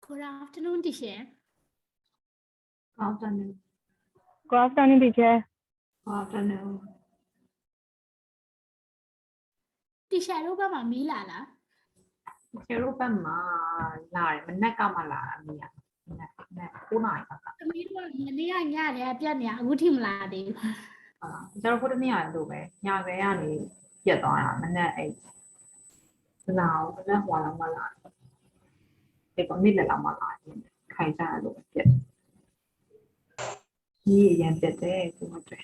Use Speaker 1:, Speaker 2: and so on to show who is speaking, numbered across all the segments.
Speaker 1: Good afternoon, teacher.
Speaker 2: Good afternoon.
Speaker 3: Good afternoon, teacher.
Speaker 2: Good afternoon.
Speaker 1: Teacher တို့ဘက်မှာမီးလာလား
Speaker 2: ကျတို့ဘက်မှာလာတယ်မနက်ကမှလာတာမီးอ่ะမနက်9 နာရီပါက
Speaker 1: ။သမီးတို့ကမနေ့ကညလည်းပြတ်နေအခုထိမလာသေးဘူး
Speaker 2: ကျတို့ခုတနေ့ရတယ်လို့ပဲညကလေးကနေပြတ်သွားတာမနက်အဲ့လာမနက်ဟွာလောက်မှလာတယ်ပေါ့နေ့လည်းလောက်မှလာတယ်ခိုင်ကြရလို့ပြတ်ကြီးအရင်ပြတ်တယ်ဒီမှာတွေ့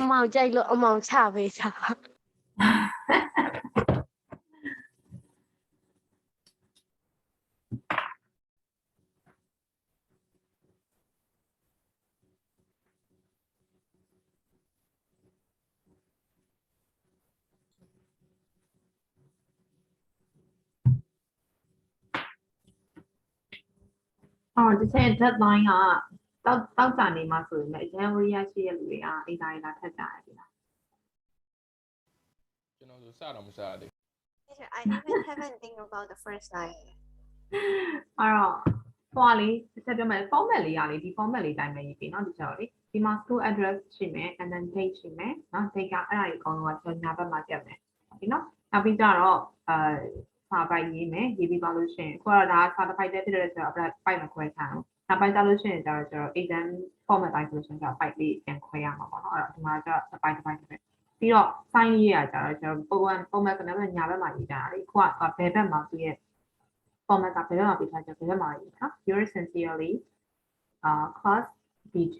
Speaker 3: မောင်ကြိုက်လို့အမောင်ချပေးတာ
Speaker 2: ဒီချိန် deadline ကတောက်ကြနေမှာဆိုရင်လည်း January ရှိရလူတွေကအိမ်တိုင်းလာထပ်ကြရတယ်ဗျာ
Speaker 4: ကျွန်တော်ဆိုစတော့မစားသေး
Speaker 5: Teacher, I even haven't think about the first line.
Speaker 2: အဲ့တော့ဟိုလေဆက်ပြောမယ် format လေးရလေဒီ format လေးတိုင်းပဲရေးပြီးเนาะဒီကြော်လေဒီမှာ school address ရှိမယ် and then date ရှိမယ်เนาะ date ကအဲ့ဒါကြီးအကုန်လုံးကကျွန်တော်ညာဘက်မှာပြတ်မယ်ဒီเนาะနောက်ပြီးကြတော့စာပိုက်ရေးမယ်ရေးပြီးသွားလို့ရှိရင်ခုကတော့ဒါစာတစ်ပိုက်တည်းဖြစ်တဲ့ဆိုတော့ပိုက်မှာခွဲထားအောင်နောက်ပိုင်းကြလို့ရှိရင်ကျတော့ကျွန်တော် exam format တိုင်းဆိုလို့ရှိရင်ကျတော့ပိုက်လေးပြန်ခွဲရမှာပေါ့เนาะအဲ့တော့ဒီမှာကျတော့တစ်ပိုက်ပဲပြီးတော့ sign ရေးရကြတော့ကျွန်တော်ပုံမှန်ကနေညာဘက်မှာရေးကြတာလေခုကဘယ်ဘက်မှာသူရဲ့ format ကဘယ်ဘက်မှာပြထားကြဘယ်ဘက်မှာရေးနော် yours sincerely class B2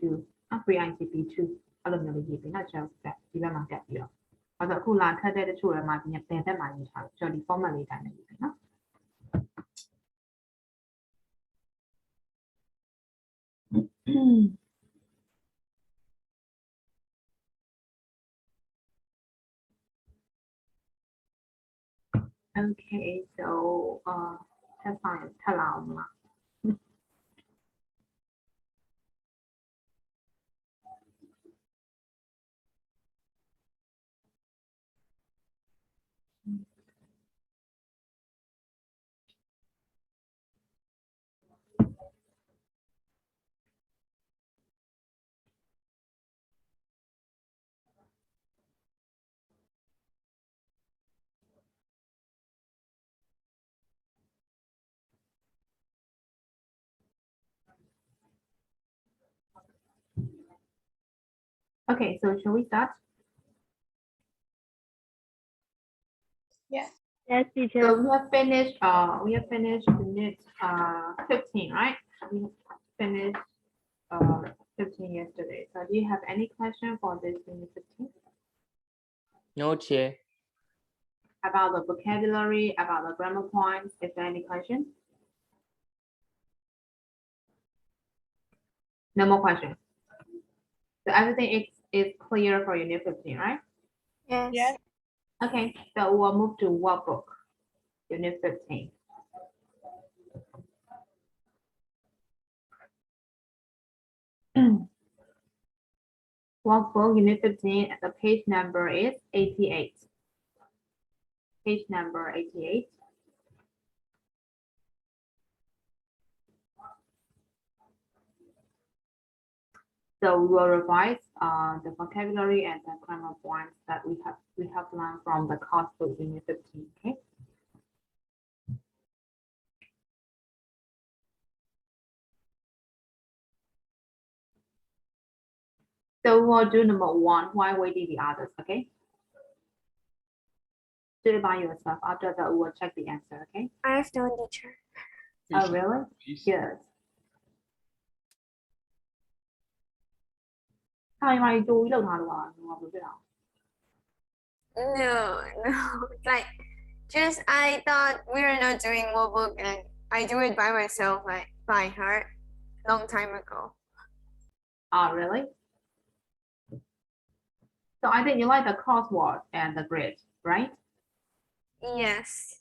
Speaker 2: PreiG B2 အဲ့လိုမျိုးလေးရေးပြီးတော့ကျွန်တော်ဒီဘက်မှာတက်ပြီးတော့အဲ့တော့အခုလာထပ်တဲ့တချို့လည်းမှာဒီဘယ်ဘက်မှာရေးထားလို့ကျွန်တော်ဒီ format လေးတိုင်းနဲ့ရေးပြီနော် Okay, so that's fine. Tell me. Okay, so shall we start?
Speaker 3: Yes,
Speaker 2: So
Speaker 3: teacher.
Speaker 2: we have finished unit 15, right? We finished 15 yesterday. So do you have any question for this unit 15?
Speaker 4: No chair.
Speaker 2: About the vocabulary, about the grammar points? Is there any question? No more questions. So everything is clear for unit 15, right?
Speaker 5: Yes.
Speaker 3: Yes.
Speaker 2: Okay, so we'll move to workbook, unit 15. Workbook, unit 15, the page number is 88. Page number 88. So we will revise the vocabulary and the grammar points that we have learned from the course book unit 15. Okay. So we'll do number 1 while waiting the others. Okay. Do it by yourself. After that, we'll check the answer. Okay.
Speaker 5: I have done, teacher.
Speaker 2: Oh, really?
Speaker 4: Please.
Speaker 2: Yes. How am I doing? No,
Speaker 5: Like, just I thought we were not doing workbook and I do it by myself, like by heart, long time ago.
Speaker 2: Oh, really? So I think you like the crossword and the grid, right?
Speaker 5: Yes.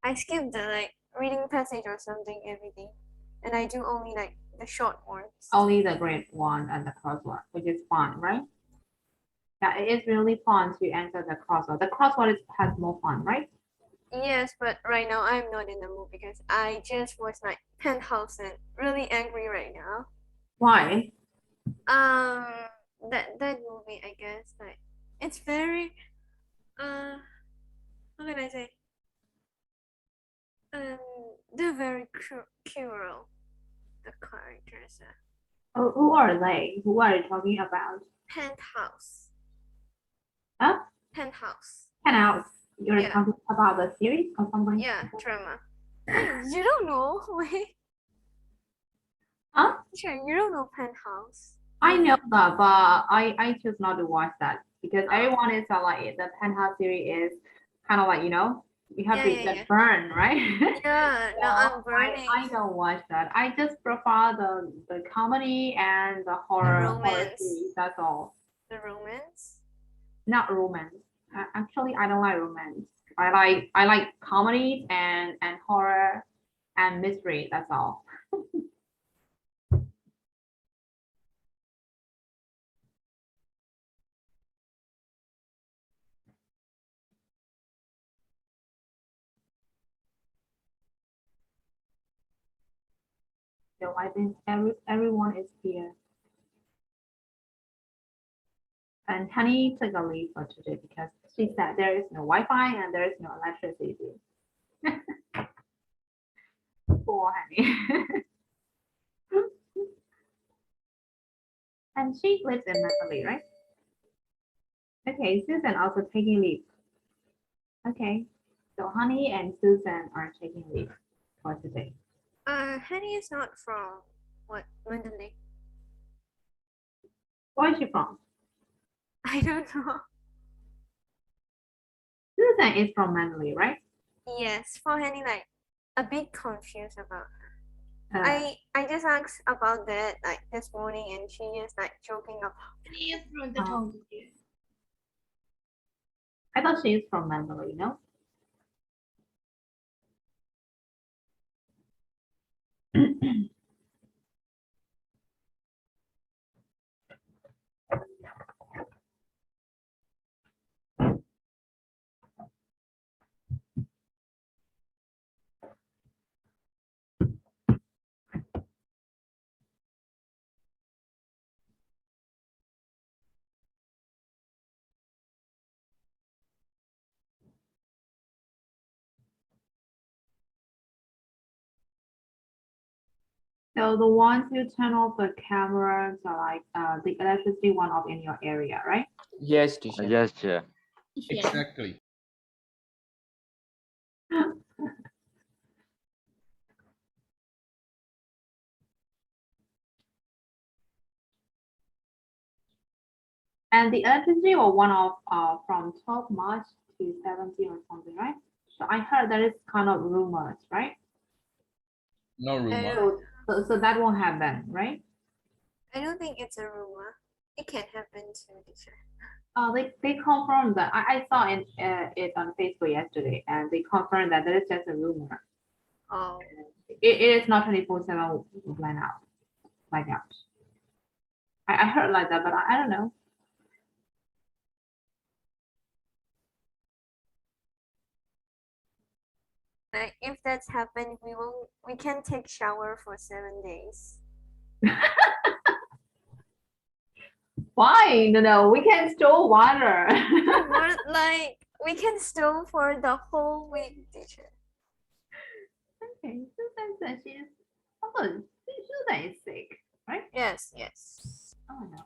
Speaker 5: I skip the like reading passage or something every day, and I do only like the short ones.
Speaker 2: Only the grid one and the crossword, which is fine, right? Yeah, it is really fun to answer the crossword. The crossword has more fun, right?
Speaker 5: Yes, but right now I'm not in the mood because I just watched like Penthouse and really angry right now.
Speaker 2: Why?
Speaker 5: Um, that movie, I guess, like it's very how can I say? Um, they're very cruel. The characters.
Speaker 2: Oh, who are they? Who are you talking about?
Speaker 5: Penthouse.
Speaker 2: Huh?
Speaker 5: Penthouse.
Speaker 2: Penthouse. You're
Speaker 5: Yeah.
Speaker 2: talking about the series or something?
Speaker 5: Yeah, drama. Wait, you don't know? Wait,
Speaker 2: Huh?
Speaker 5: sure, you don't know Penthouse.
Speaker 2: I know that, but I choose not to watch that because
Speaker 5: Oh.
Speaker 2: everyone is like the Penthouse series is kind of like you have
Speaker 5: Yeah,
Speaker 2: to
Speaker 5: yeah,
Speaker 2: get
Speaker 5: yeah.
Speaker 2: burned, right?
Speaker 5: Yeah, now
Speaker 2: So
Speaker 5: I'm burning.
Speaker 2: I don't watch that. I just prefer the comedy and the horror
Speaker 5: romance.
Speaker 2: series. That's all.
Speaker 5: The romance.
Speaker 2: Not romance. Actually, I don't like romance. I like comedy and horror and mystery. That's all. So I think everyone is here. And Honey took a leave for today because she said there is no Wi-Fi and there is no electricity. Poor Honey. And she lives in Mentally, right? Okay, Susan also taking leave. Okay, so Honey and Susan are taking leave for today.
Speaker 5: Henny is not from what Mandalay.
Speaker 2: Where is she from?
Speaker 5: I don't know.
Speaker 2: Susan is from Mentally, right?
Speaker 5: Yes, for Henny, like a bit confused about.
Speaker 2: Uh,
Speaker 5: I just asked about that like this morning, and she is like joking about.
Speaker 1: He is from the town.
Speaker 2: I thought she is from Mentally, no? So the ones who turn off the cameras are like the electricity one off in your area, right?
Speaker 4: Yes, teacher.
Speaker 3: Yes, chair.
Speaker 1: Yeah.
Speaker 4: Exactly.
Speaker 2: And the electricity or one off from 12 March to 17 or something, right? So I heard that is kind of rumors, right?
Speaker 4: No rumor.
Speaker 2: So that won't happen, right?
Speaker 5: I don't think it's a rumor. It can happen to teacher.
Speaker 2: They confirmed that. I saw it on Facebook yesterday, and they confirmed that is just a rumor.
Speaker 5: Oh.
Speaker 2: It is not 24/7 blackout. Blackout. I heard like that, but I don't know.
Speaker 5: Like if that's happened, we can take shower for 7 days.
Speaker 2: Why? No, we can store water.
Speaker 5: More like we can store for the whole week, teacher.
Speaker 2: Okay, Susan said she's Susan is sick, right?
Speaker 5: Yes, yes.
Speaker 2: Oh no.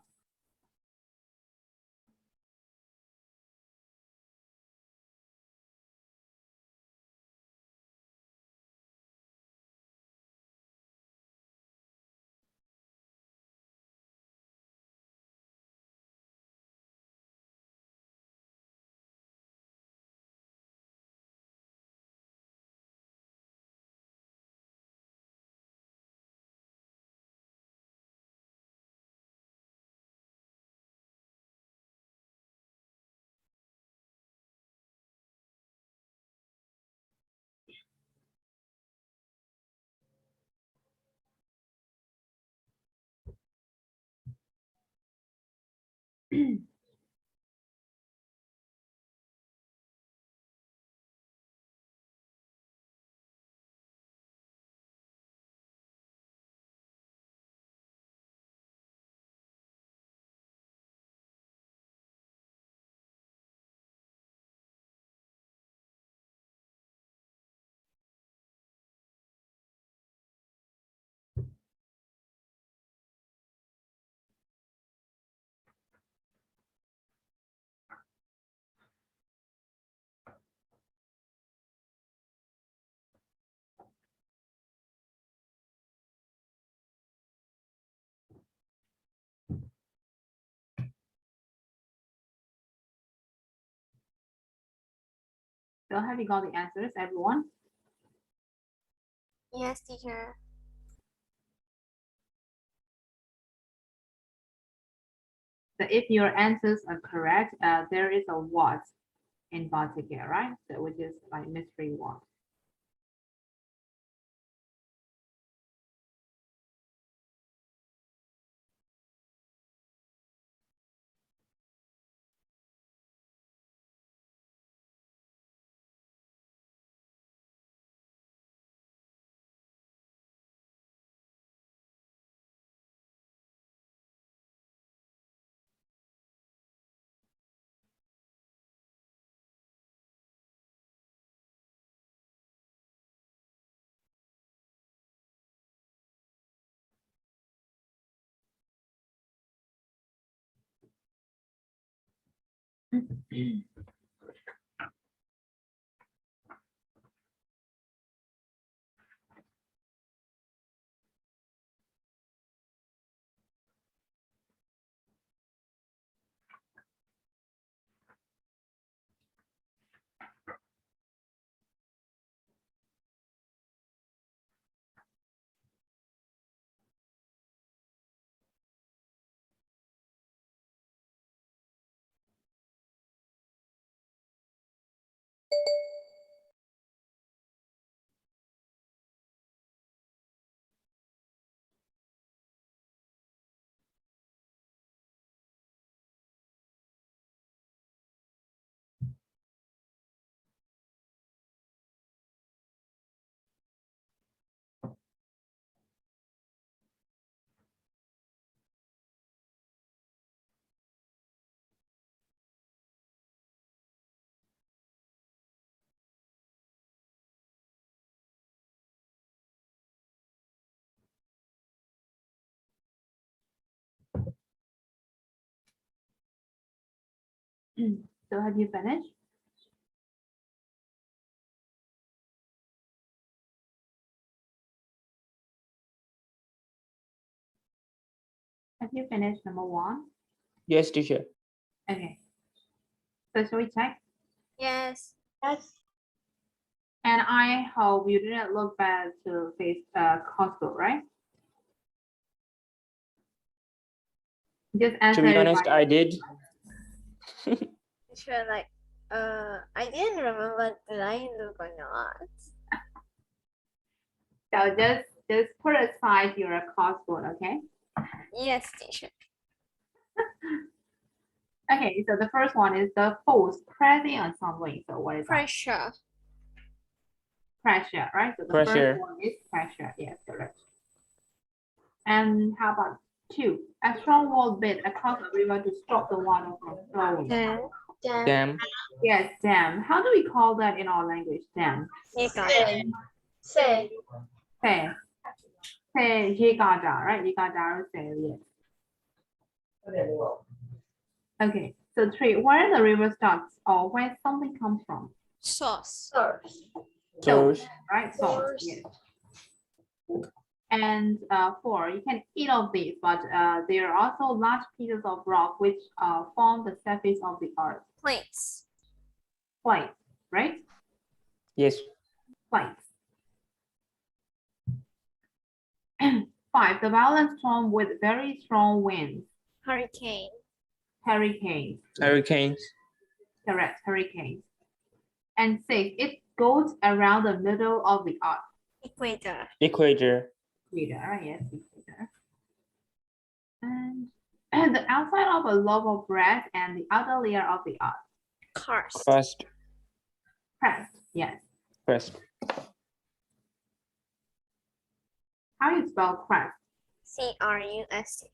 Speaker 2: So have you got the answers, everyone?
Speaker 5: Yes, teacher.
Speaker 2: So if your answers are correct, there is a what in particular, right? So which is like mystery what. So have you finished? Have you finished number one?
Speaker 4: Yes, teacher.
Speaker 2: Okay. So shall we check?
Speaker 5: Yes.
Speaker 3: Yes.
Speaker 2: And I hope you didn't look bad to face Costco, right? Just
Speaker 4: To
Speaker 2: answer
Speaker 4: be
Speaker 2: it
Speaker 4: honest,
Speaker 2: by-
Speaker 4: I did.
Speaker 5: Teacher, like, I didn't remember did I look or not.
Speaker 2: So just put aside your Costco, okay?
Speaker 5: Yes, teacher.
Speaker 2: Okay, so the first one is the force pressing on something. So what is that?
Speaker 5: Pressure.
Speaker 2: Pressure, right? So the
Speaker 4: Pressure.
Speaker 2: first one is pressure. Yes, correct. And how about two? A strong wall bit across a river to stop the water from flowing.
Speaker 5: Dam.
Speaker 4: Dam.
Speaker 2: Yes, dam. How do we call that in our language? Dam.
Speaker 3: Say.
Speaker 2: Say. Say, Yigada, right? Yigada or say, yes. Okay, so three, where the river starts or where something comes from.
Speaker 5: Source.
Speaker 3: Source.
Speaker 4: Source.
Speaker 2: Right? Source, yes. And four, you can eat of these, but there are also large pieces of rock which form the surface of the earth.
Speaker 5: Plates.
Speaker 2: Plates, right?
Speaker 4: Yes.
Speaker 2: Plates. Five, the violent storm with very strong winds.
Speaker 5: Hurricane.
Speaker 2: Hurricanes.
Speaker 4: Hurricanes.
Speaker 2: Correct, hurricanes. And six, it goes around the middle of the earth.
Speaker 5: Equator.
Speaker 4: Equator.
Speaker 2: Equator, yes, equator. And the outside of a loaf of bread and the outer layer of the earth.
Speaker 5: Crust.
Speaker 4: Crust.
Speaker 2: Crust, yes.
Speaker 4: Crust.
Speaker 2: How you spell crust?
Speaker 5: C-R-U-S-T.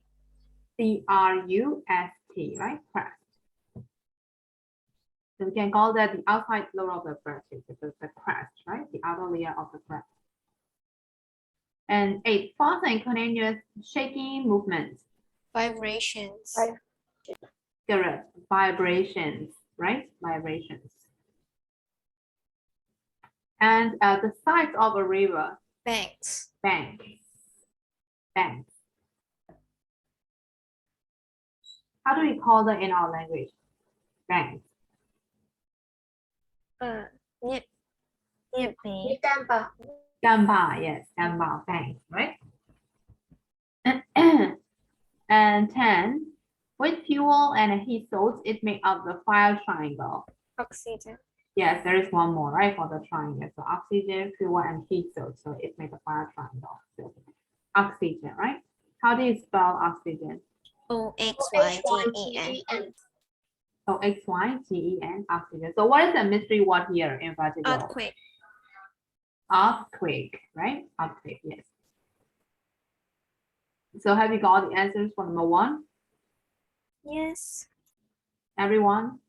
Speaker 2: C-R-U-S-T, right? Crust. So we can call that the outside layer of the bread, because the crust, right? The outer layer of the bread. And eight, fast and continuous shaking movements.
Speaker 5: Vibrations.
Speaker 2: Correct. Vibrations, right? Vibrations. And the size of a river.
Speaker 5: Banks.
Speaker 2: Bank. Bank. How do we call that in our language? Bank.
Speaker 5: nhiệt nhiệt bể
Speaker 2: Gamba, yes, gamba, thanks, right? And 10, with fuel and heat source, it makes up the fire triangle.
Speaker 5: oxygen
Speaker 2: Yes, there is one more, right, for the triangle. So oxygen, fuel, and heat source. So it makes a fire triangle. So oxygen, right? How do you spell oxygen?
Speaker 5: OXYGEN
Speaker 2: So X-Y-G-E-N, oxygen. So what is the mystery word here in vertical?
Speaker 5: earthquake
Speaker 2: Earthquake, right? Earthquake, yes. So have you got the answers for number 1?
Speaker 5: yes
Speaker 2: Everyone?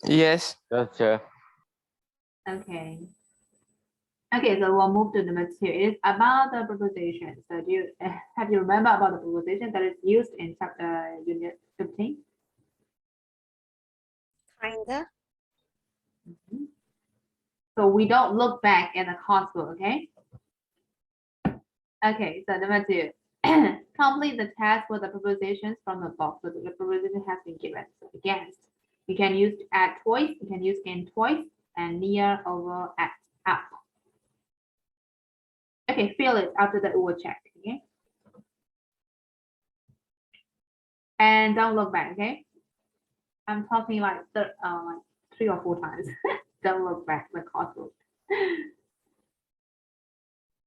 Speaker 4: Yes.
Speaker 6: Yes, sir.
Speaker 2: Okay. Okay, so we'll move to number 2. It is about the preposition. So do you have you remember about the preposition that is used in chapter unit 15?
Speaker 5: kinda
Speaker 2: Mhm. So we don't look back at the coursework, okay? Okay, so number 2. Complete the task with the prepositions from the box. So the preposition has been given. So against. You can use at twice, you can use in twice, and near, over, at, up. Okay, fill it. After that, we will check. Okay. And don't look back. Okay. I'm talking like 3 or 4 times. Don't look back. The coursework.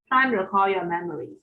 Speaker 2: Try and recall your memories.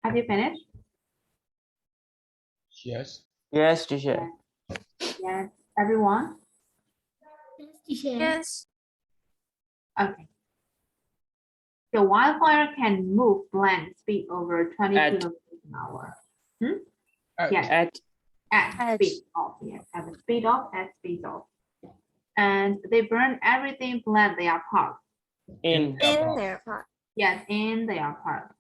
Speaker 2: Have you finished?
Speaker 6: Yes.
Speaker 4: Yes, teacher.
Speaker 2: Yes. Everyone?
Speaker 1: Yes, teacher.
Speaker 5: yes
Speaker 2: Okay. The wildfire can move blend speed over 20
Speaker 4: At-
Speaker 2: kilometers an hour.
Speaker 6: At-
Speaker 2: Yes.
Speaker 4: At
Speaker 2: At speed of, yes, at the speed of, at speed of. And they burn everything blend they are part.
Speaker 4: in
Speaker 5: in their part
Speaker 2: Yes, in their part.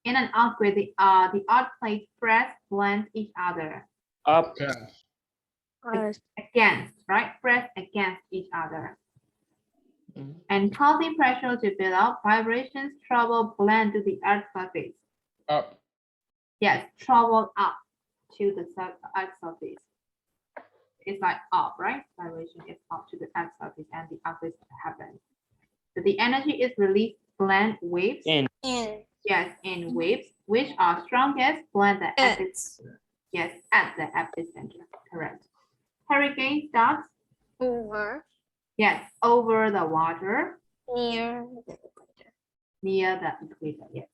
Speaker 2: In an earthquake, the earth plates press blend each other.
Speaker 4: up
Speaker 3: Us.
Speaker 2: Against, right? Press against each other. and causing pressure to build up. Vibrations travel blend to the earth's surface.
Speaker 4: Up.
Speaker 2: Yes, travel up to the earth's surface. It's like up, right? Vibration is up to the earth's surface, and the opposite happens. So the energy is released, blend waves.
Speaker 4: In.
Speaker 2: Yes, in waves, which are strongest, blend the
Speaker 5: At.
Speaker 2: epicenter. Yes, at the epicenter. Correct. Hurricane starts.
Speaker 5: Over.
Speaker 2: Yes, over the water.
Speaker 5: Near the equator.
Speaker 2: Near the equator. Yes.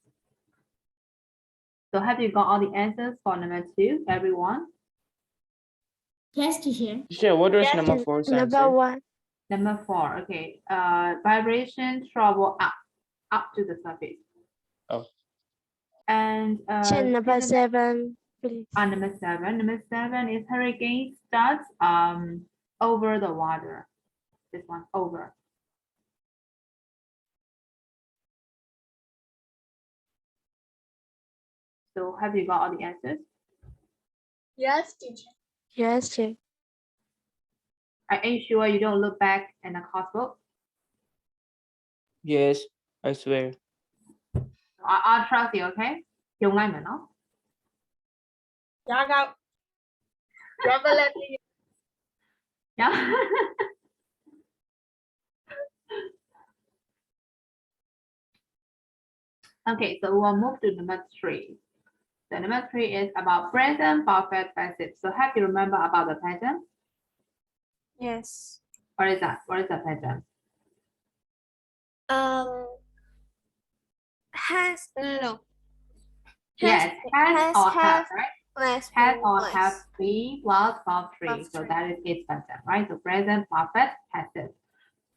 Speaker 2: So have you got all the answers for number 2, everyone?
Speaker 1: Yes, teacher.
Speaker 4: Teacher, what was
Speaker 3: Yes,
Speaker 4: number 4's
Speaker 3: Number
Speaker 4: answer?
Speaker 3: 1.
Speaker 2: Number 4. Okay. Vibration travel up to the surface.
Speaker 4: Oh.
Speaker 2: And
Speaker 3: Number 7, please.
Speaker 2: number 7. Number 7 is hurricane starts over the water. This one, over. So have you got all the answers?
Speaker 3: Yes, teacher. Yes, teacher.
Speaker 2: Are you sure you don't look back in the course book?
Speaker 4: Yes, I swear.
Speaker 2: I'll trust you, okay? Dùng ngay mà nó.
Speaker 3: Yeah, go. Never let me.
Speaker 2: Yeah. Okay, so we'll move to number 3. So number 3 is about present perfect passive. So have you remember about the present?
Speaker 5: Yes.
Speaker 2: What is that? What is the present?
Speaker 5: Has no.
Speaker 2: Yes, has or have, right?
Speaker 5: Less.
Speaker 2: Has or
Speaker 5: less.
Speaker 2: have be plus verb 3.
Speaker 5: Verb
Speaker 2: So
Speaker 5: three.
Speaker 2: that is its present, right? So present perfect passive.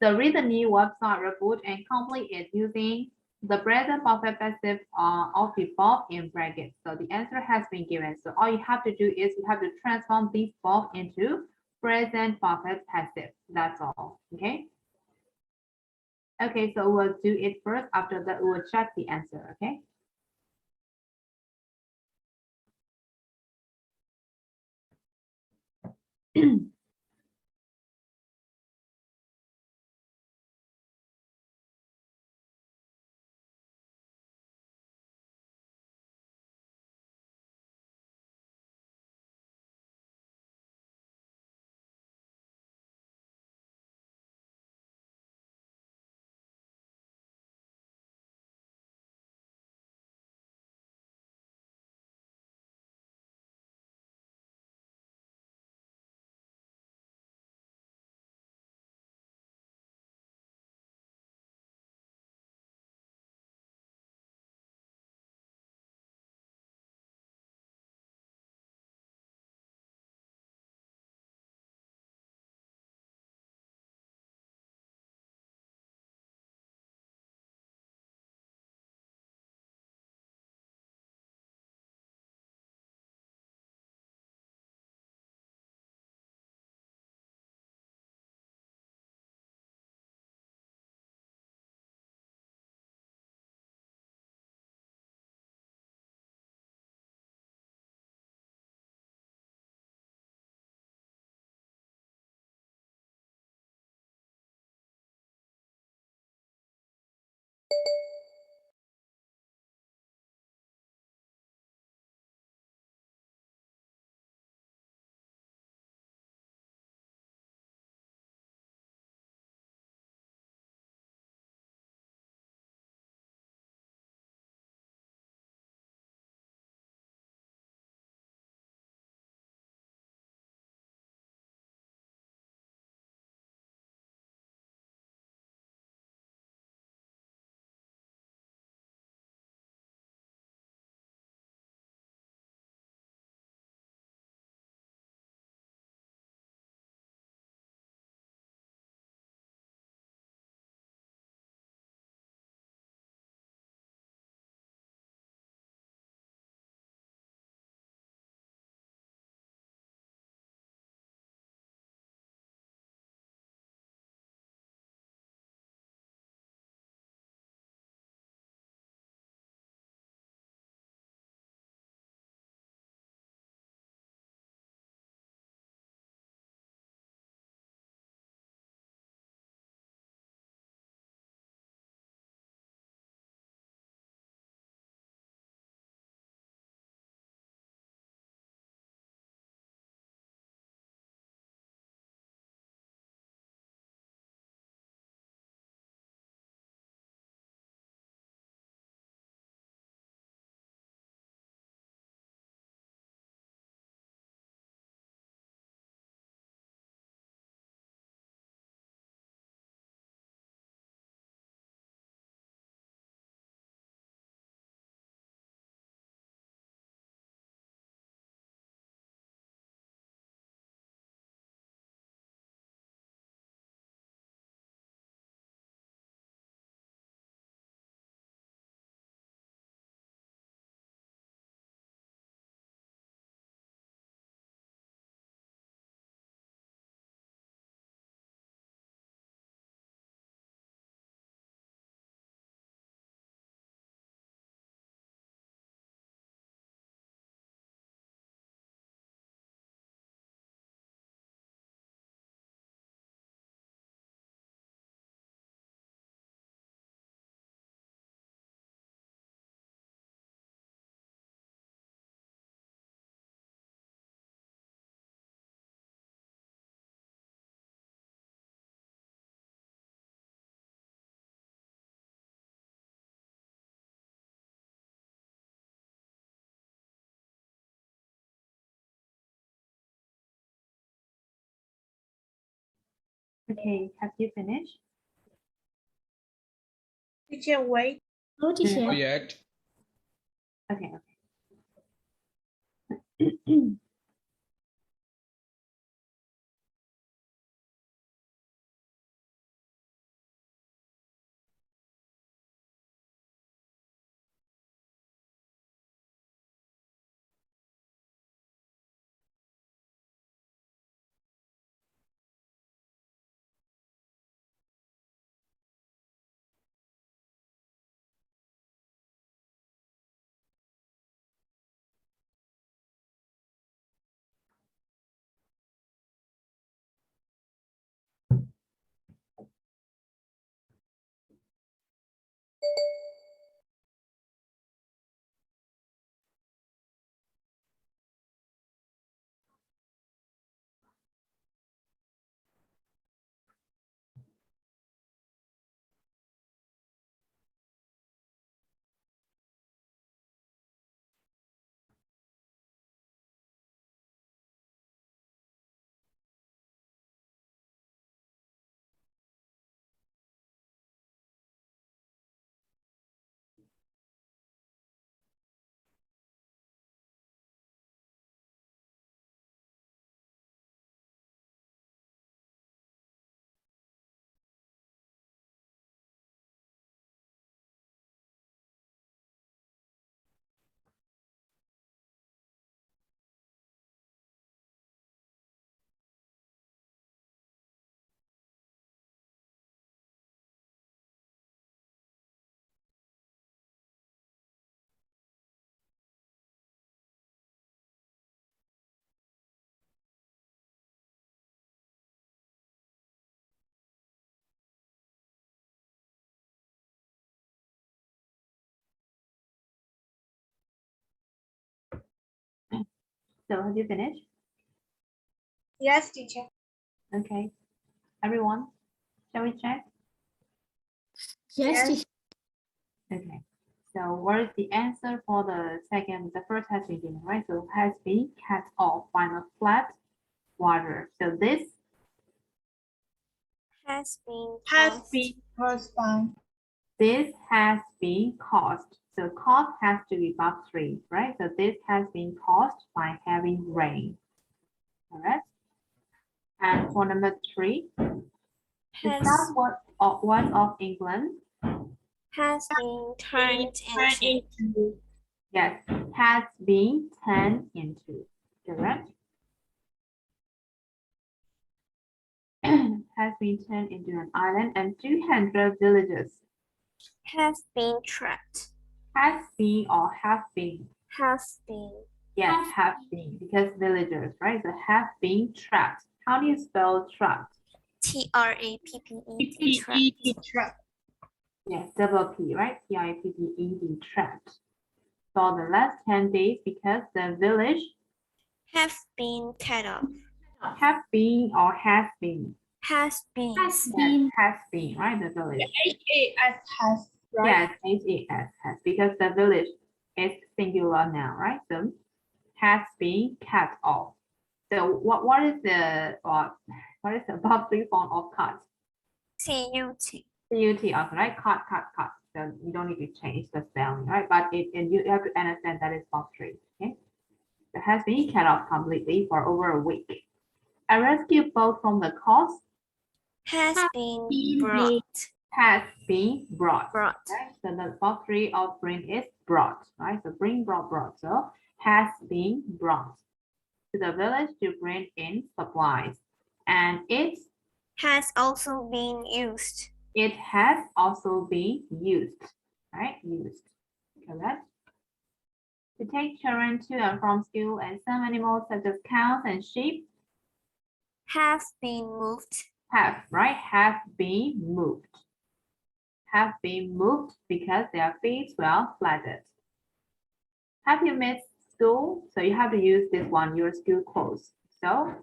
Speaker 2: So read the new website report and complete it using the present perfect passive of the verb in brackets. So the answer has been given. So all you have to do is you have to transform these verb into present perfect passive. That's all. Okay. Okay, so we'll do it first. After that, we'll check the answer. Okay. Okay, have you finished?
Speaker 3: Teacher, wait.
Speaker 1: No teacher.
Speaker 4: Not yet.
Speaker 2: Okay. So have you finished?
Speaker 3: Yes, teacher.
Speaker 2: Okay. Everyone, shall we check?
Speaker 1: Yes,
Speaker 3: Yes.
Speaker 1: teacher.
Speaker 2: Okay. So what is the answer for the second? The first has been given, right? So has been cut off by the flat water. So this
Speaker 5: Has been
Speaker 3: Has
Speaker 5: caused.
Speaker 3: been caused by.
Speaker 2: this has been caused. So caused has to be above 3, right? So this has been caused by heavy rain. All right. And for number 3, the
Speaker 5: Has,
Speaker 2: southwest of England,
Speaker 5: has been turned
Speaker 3: Turned
Speaker 5: into.
Speaker 3: into.
Speaker 2: yes, has been turned into. Correct. Has been turned into an island, and 200 villages
Speaker 5: Has been trapped.
Speaker 2: has been or have been.
Speaker 5: Have been.
Speaker 2: Yes, have been, because villagers, right? So have been trapped. How do you spell trapped?
Speaker 5: T-R-A-P-P-E-D. Trapped.
Speaker 3: P-E-T, trap.
Speaker 2: Yes, double P, right? T-I-P-P-E-D, trapped. For the last 10 days, because the village
Speaker 5: Have been cut off.
Speaker 2: have been or has been.
Speaker 5: Has been.
Speaker 1: Has
Speaker 2: Yes,
Speaker 1: been.
Speaker 2: has been, right? The village.
Speaker 3: H-A-S has, right?
Speaker 2: Yes, H-A-S, has, because the village is singular now, right? So has been cut off. So what is the above 3 form of cut?
Speaker 5: C-U-T.
Speaker 2: C-U-T also, right? Cut. So you don't need to change the spelling, right? But you have to understand that it's above 3, okay? It has been cut off completely for over a week. A rescue boat from the coast
Speaker 5: Has been
Speaker 1: been
Speaker 5: brought.
Speaker 2: has been brought.
Speaker 5: Brought.
Speaker 2: Right? So the above 3 of bring is brought, right? So bring, brought. So has been brought to the village to bring in supplies. And it
Speaker 5: Has also been used.
Speaker 2: has also been used, right? Used, correct? To take children to and from school, and some animals such as cows and sheep
Speaker 5: Have been moved.
Speaker 2: have, right? Have been moved. Have been moved because their feet were flooded. Have you missed school? So you have to use this one, your school closed. So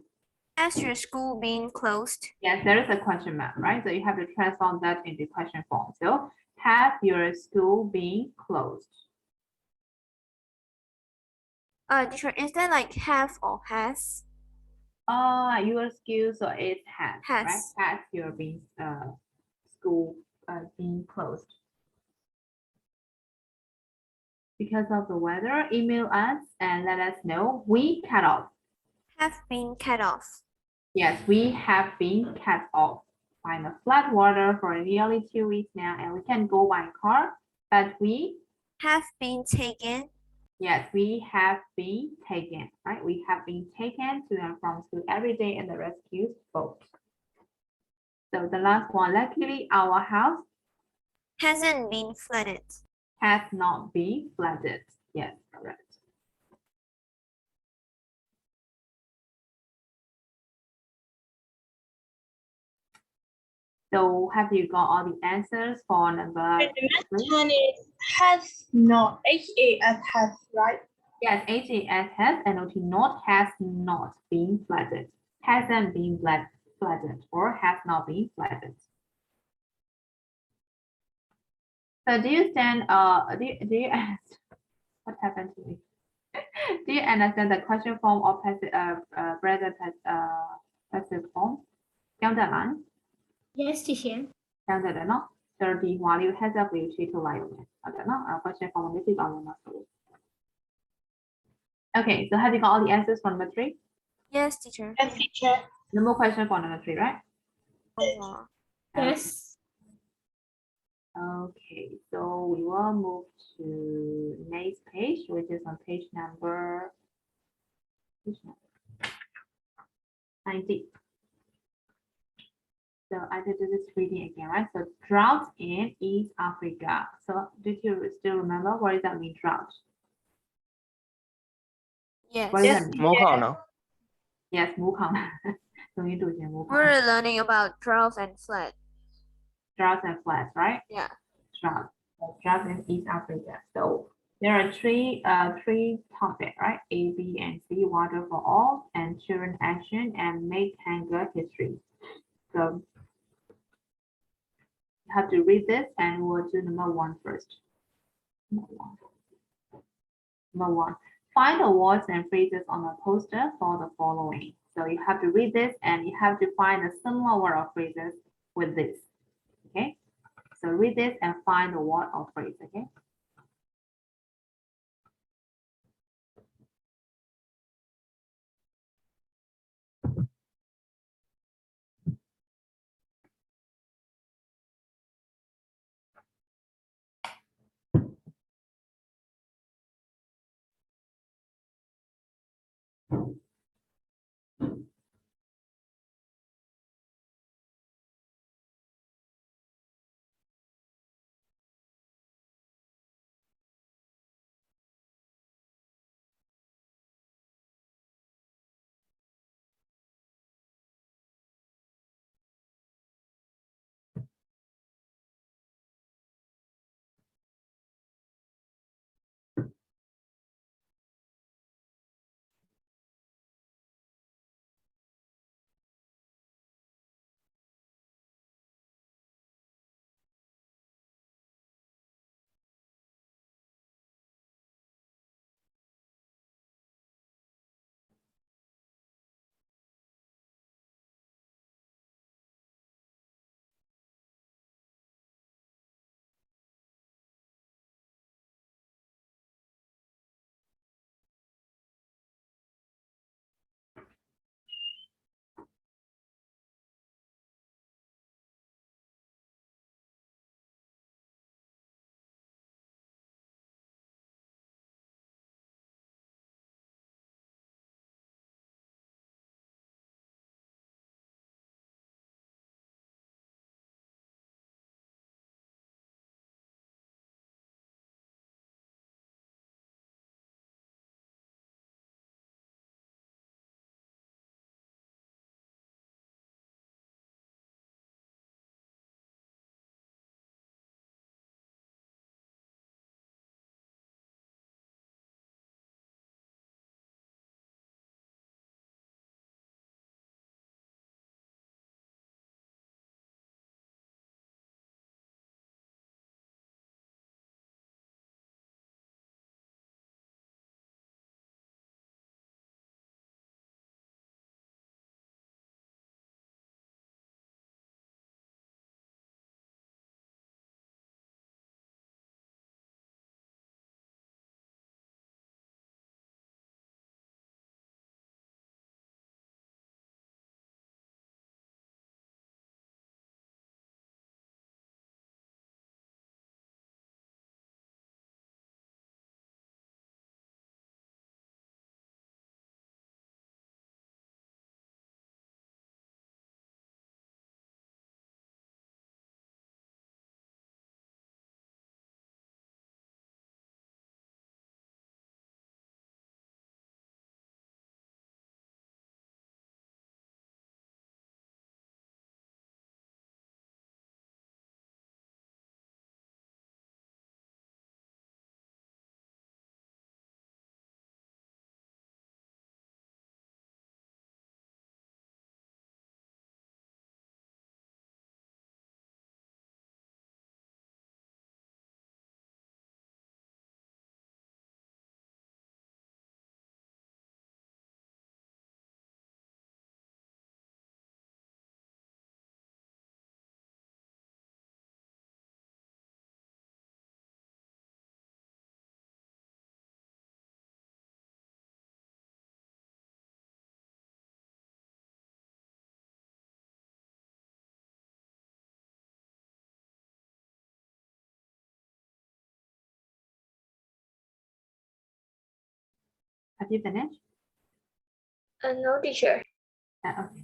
Speaker 5: Has your school been closed?
Speaker 2: yes, there is a question mark, right? So you have to transform that into question form. So have your school been closed?
Speaker 5: Teacher, is that like have or has?
Speaker 2: Your school so it has, right?
Speaker 5: Has.
Speaker 2: Has your being school being closed. Because of the weather, email us and let us know. We cut off.
Speaker 5: Have been cut off.
Speaker 2: Yes, we have been cut off by the flood water for nearly 2 weeks now, and we can go by car, but we,
Speaker 5: Have been taken.
Speaker 2: yes, we have been taken, right? We have been taken to and from school every day in the rescue boat. So the last one, luckily our house
Speaker 5: Hasn't been flooded.
Speaker 2: has not been flooded. Yes, correct. So have you got all the answers for number
Speaker 3: And the next
Speaker 2: 3?
Speaker 3: one is has not. HAS has, right?
Speaker 2: Yes, HAS has, NOT not has not been flooded, hasn't been flooded, or has not been flooded. So do you stand? Do you what happened to me? Do you understand the question form or passive present passive form? 相对啦，
Speaker 1: Yes, teacher.
Speaker 2: 相对的呢，就是ဒီဟွာလေးကို heads up လေးကိုချိန်ထုတ်လိုက်ရုံပဲဟုတ်တယ်နော် question form ကို message အောင်လို့နော်ဆိုလို့ Okay, so have you got all the answers for number 3?
Speaker 5: Yes, teacher.
Speaker 3: Yes, teacher.
Speaker 2: No more question for number 3, right?
Speaker 5: Oh,
Speaker 1: Yes.
Speaker 2: Okay, so we will move to next page, which is on page number 90. So I did this reading again, right? So drought in East Africa. So did you still remember what does that mean, drought?
Speaker 5: yes.
Speaker 2: What does
Speaker 3: Yes.
Speaker 2: that mean?
Speaker 4: မိုးခေါင်နော်
Speaker 2: Yes, မိုးခေါင် don't need to say မိုးခေါင်
Speaker 5: We're learning about drought and flood.
Speaker 2: Drought and floods, right?
Speaker 5: Yeah.
Speaker 2: Drought. So drought in East Africa. So there are three topics, right? A, B, and C, water for all, and children action, and make hunger history. So you have to read this, and we'll do number 1 first. Number 1. Find the words and phrases on the poster for the following. So you have to read this, and you have to find a similar word or phrases with this. Okay. So read this and find the word or phrase. Okay. Have you finished?
Speaker 3: No, teacher.
Speaker 2: Okay.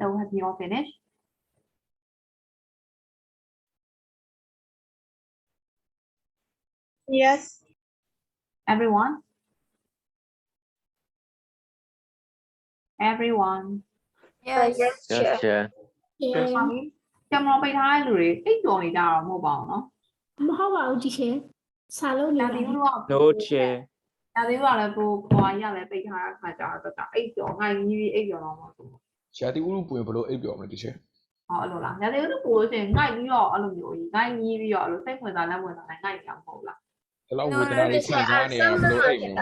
Speaker 2: So have you all finished?
Speaker 3: Yes.
Speaker 2: Everyone? Everyone.
Speaker 5: Yes.
Speaker 3: Yes,
Speaker 4: Yes,
Speaker 3: teacher.
Speaker 4: chair.
Speaker 1: ကျေ
Speaker 2: ဟုတ်ပြီကင်မရာပိတ်ထားတဲ့လူတွေအိတ်တော်နေကြတော့မဟုတ်ပါဘူးเนาะ
Speaker 1: မဟုတ်ပါဘူးဒီရှင်စာလုံးနေ
Speaker 2: ဒါ
Speaker 1: ပါ
Speaker 2: ဒီ
Speaker 1: လေ
Speaker 2: လိုက
Speaker 4: No chair.
Speaker 2: ဒါဒီလိုကလည်းကိုခွာရလည်းပိတ်ထားတဲ့ခါကျတော့အိတ်တော်ငိုင်းကြီးအိတ်တော်တော့မဟုတ်ဘူး
Speaker 6: ရာသီဥတုပူရင်ဘယ်လိုအိပ်ပျော်မလဲဒီချက်
Speaker 2: ဟောအဲ့လိုလားဒါလေးတို့ပို့လို့ရှိရင်ငိုက်ပြီးတော့အဲ့လိုမျိုးကြီးငိုက်ကြီးပြီးတော့အဲ့လိုစိတ်ဝင်စားလက်ဝင်စားနိုင်ငိုက်ကြမဟုတ်လား
Speaker 6: ဒီလောက်ဝေဒနာလေးခံစားနေရဘယ်လိုအိပ်မလဲဒီချက်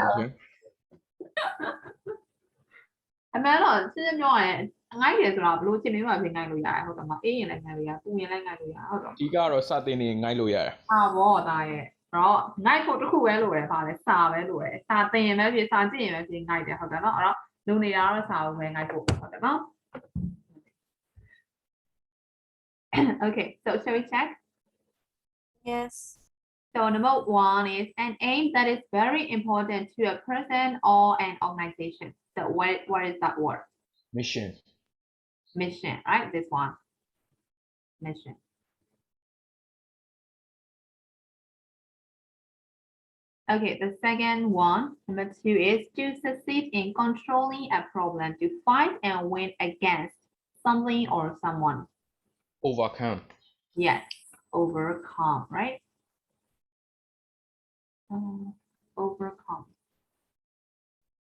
Speaker 2: အမှန်တော့ရှင်းရှင်းပြောရရင်ငိုက်တယ်ဆိုတာဘလို့ချင်းနေမှဖြစ်ငိုက်လို့ရတယ်ဟုတ်တယ်မအေးရင်လည်းငိုက်လို့ရပူရင်လည်းငိုက်လို့ရဟုတ်တော့
Speaker 6: ဒီကတော့စတင်နေငိုက်လို့ရတယ်
Speaker 2: ဟာဘောသားရဲ့တော့ငိုက်ဖို့တစ်ခုပဲလို့ပဲပါလဲစာပဲလို့ပဲစာသင်ရင်ပဲဖြစ်စာကြည့်ရင်ပဲဖြစ်ငိုက်တယ်ဟုတ်တယ်နော်အဲ့တော့လူနေတာတော့စာကိုပဲငိုက်ဖို့ဟုတ်တယ်နော် Okay so shall we check
Speaker 5: Yes.
Speaker 2: So number one is an aim that is very important to a person or an organization. So what is that word?
Speaker 6: mission
Speaker 2: Mission, right? This one. Mission. Okay, the second one, number two is to succeed in controlling a problem, to fight and win against something or someone.
Speaker 6: overcome
Speaker 2: Yes, overcome, right? Overcome.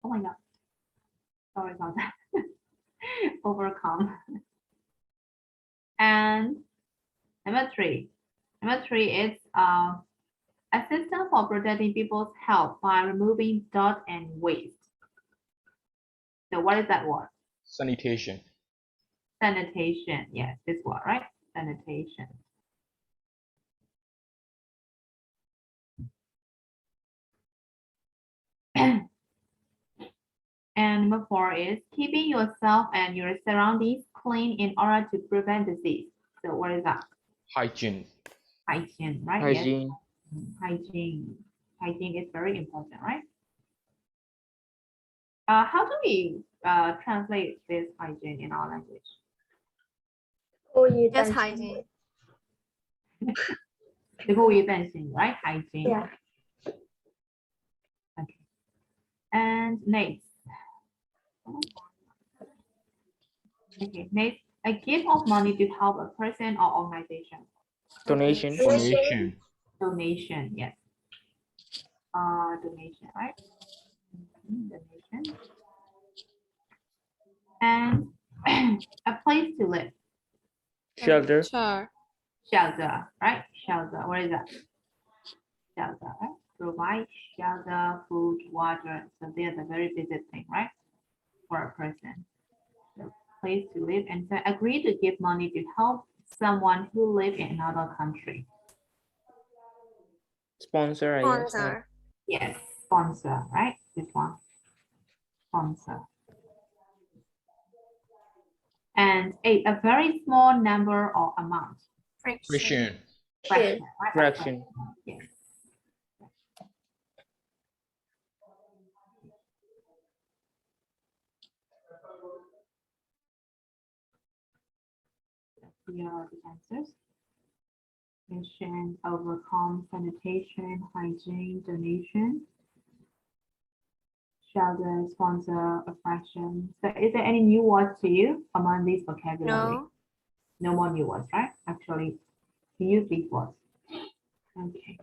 Speaker 2: Oh my God. Sorry about that. Overcome. And number three is A system for protecting people's health by removing dirt and waste. So what is that word?
Speaker 6: Sanitation.
Speaker 2: Sanitation. Yes, this word, right? Sanitation. And number 4 is keeping yourself and your surroundings clean in order to prevent disease. So what is that?
Speaker 6: Hygiene.
Speaker 2: Hygiene, right?
Speaker 4: Hygiene.
Speaker 2: Yes. Hygiene. Hygiene is very important, right? How do we translate this hygiene in our language?
Speaker 5: Just hygiene.
Speaker 2: 这个微变性, right? Hygiene.
Speaker 3: Yeah.
Speaker 2: Okay. And next. Okay, next, a gift of money to help a person or organization.
Speaker 4: Donation.
Speaker 6: Donation.
Speaker 2: Donation, yes. Donation, right? Donation. And a place to live.
Speaker 4: Shelter.
Speaker 2: Shelter, right? Shelter, what is that? Shelter, right? Provide shelter, food, water. So there's a very basic thing, right? For a person. So place to live, and so agree to give money to help someone who live in another country.
Speaker 4: Sponsor, I guess.
Speaker 5: Sponsor.
Speaker 2: Yes, sponsor, right? This one. Sponsor. And a very small number or amount.
Speaker 6: Fraction.
Speaker 2: Fraction, right?
Speaker 4: Fraction.
Speaker 2: Yes. Here are the answers. Mission, overcome, sanitation, hygiene, donation, shelter, sponsor, a fraction. So is there any new words to you among these vocabulary?
Speaker 5: No.
Speaker 2: No more new words, right? Actually, you use these words. Okay.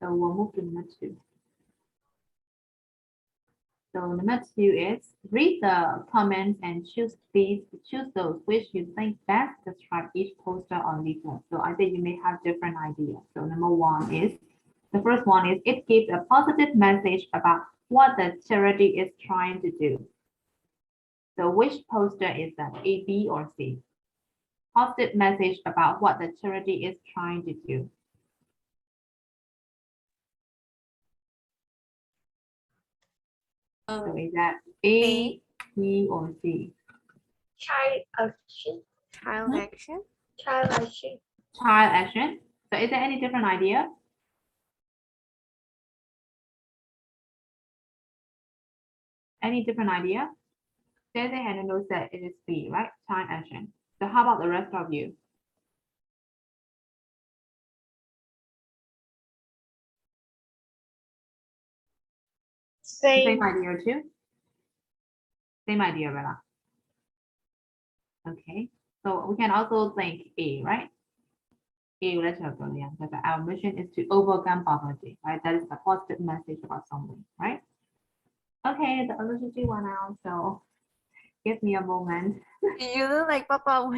Speaker 2: So we'll move to number 2. So number 2 is read the comments and choose those which you think best describe each poster or leaflet. So I think you may have different ideas. So number 1 is, the first one is it gives a positive message about what the charity is trying to do. So which poster is that, A, B, or C? Positive message about what the charity is trying to do. So is that A, B, or C?
Speaker 3: Child action.
Speaker 5: Child action.
Speaker 3: Child action.
Speaker 2: Child action. So is there any different idea? Any different idea? There's a hand knows that it is B, right? Child action. So how about the rest of you? Same
Speaker 3: Same.
Speaker 2: idea too? Same idea, Bella. Okay. So we can also think A, right? A, let's have brilliant. Our mission is to overcome poverty, right? That is a positive message about something, right? Okay, the other two one out, so give me a moment.
Speaker 5: You look like Papa.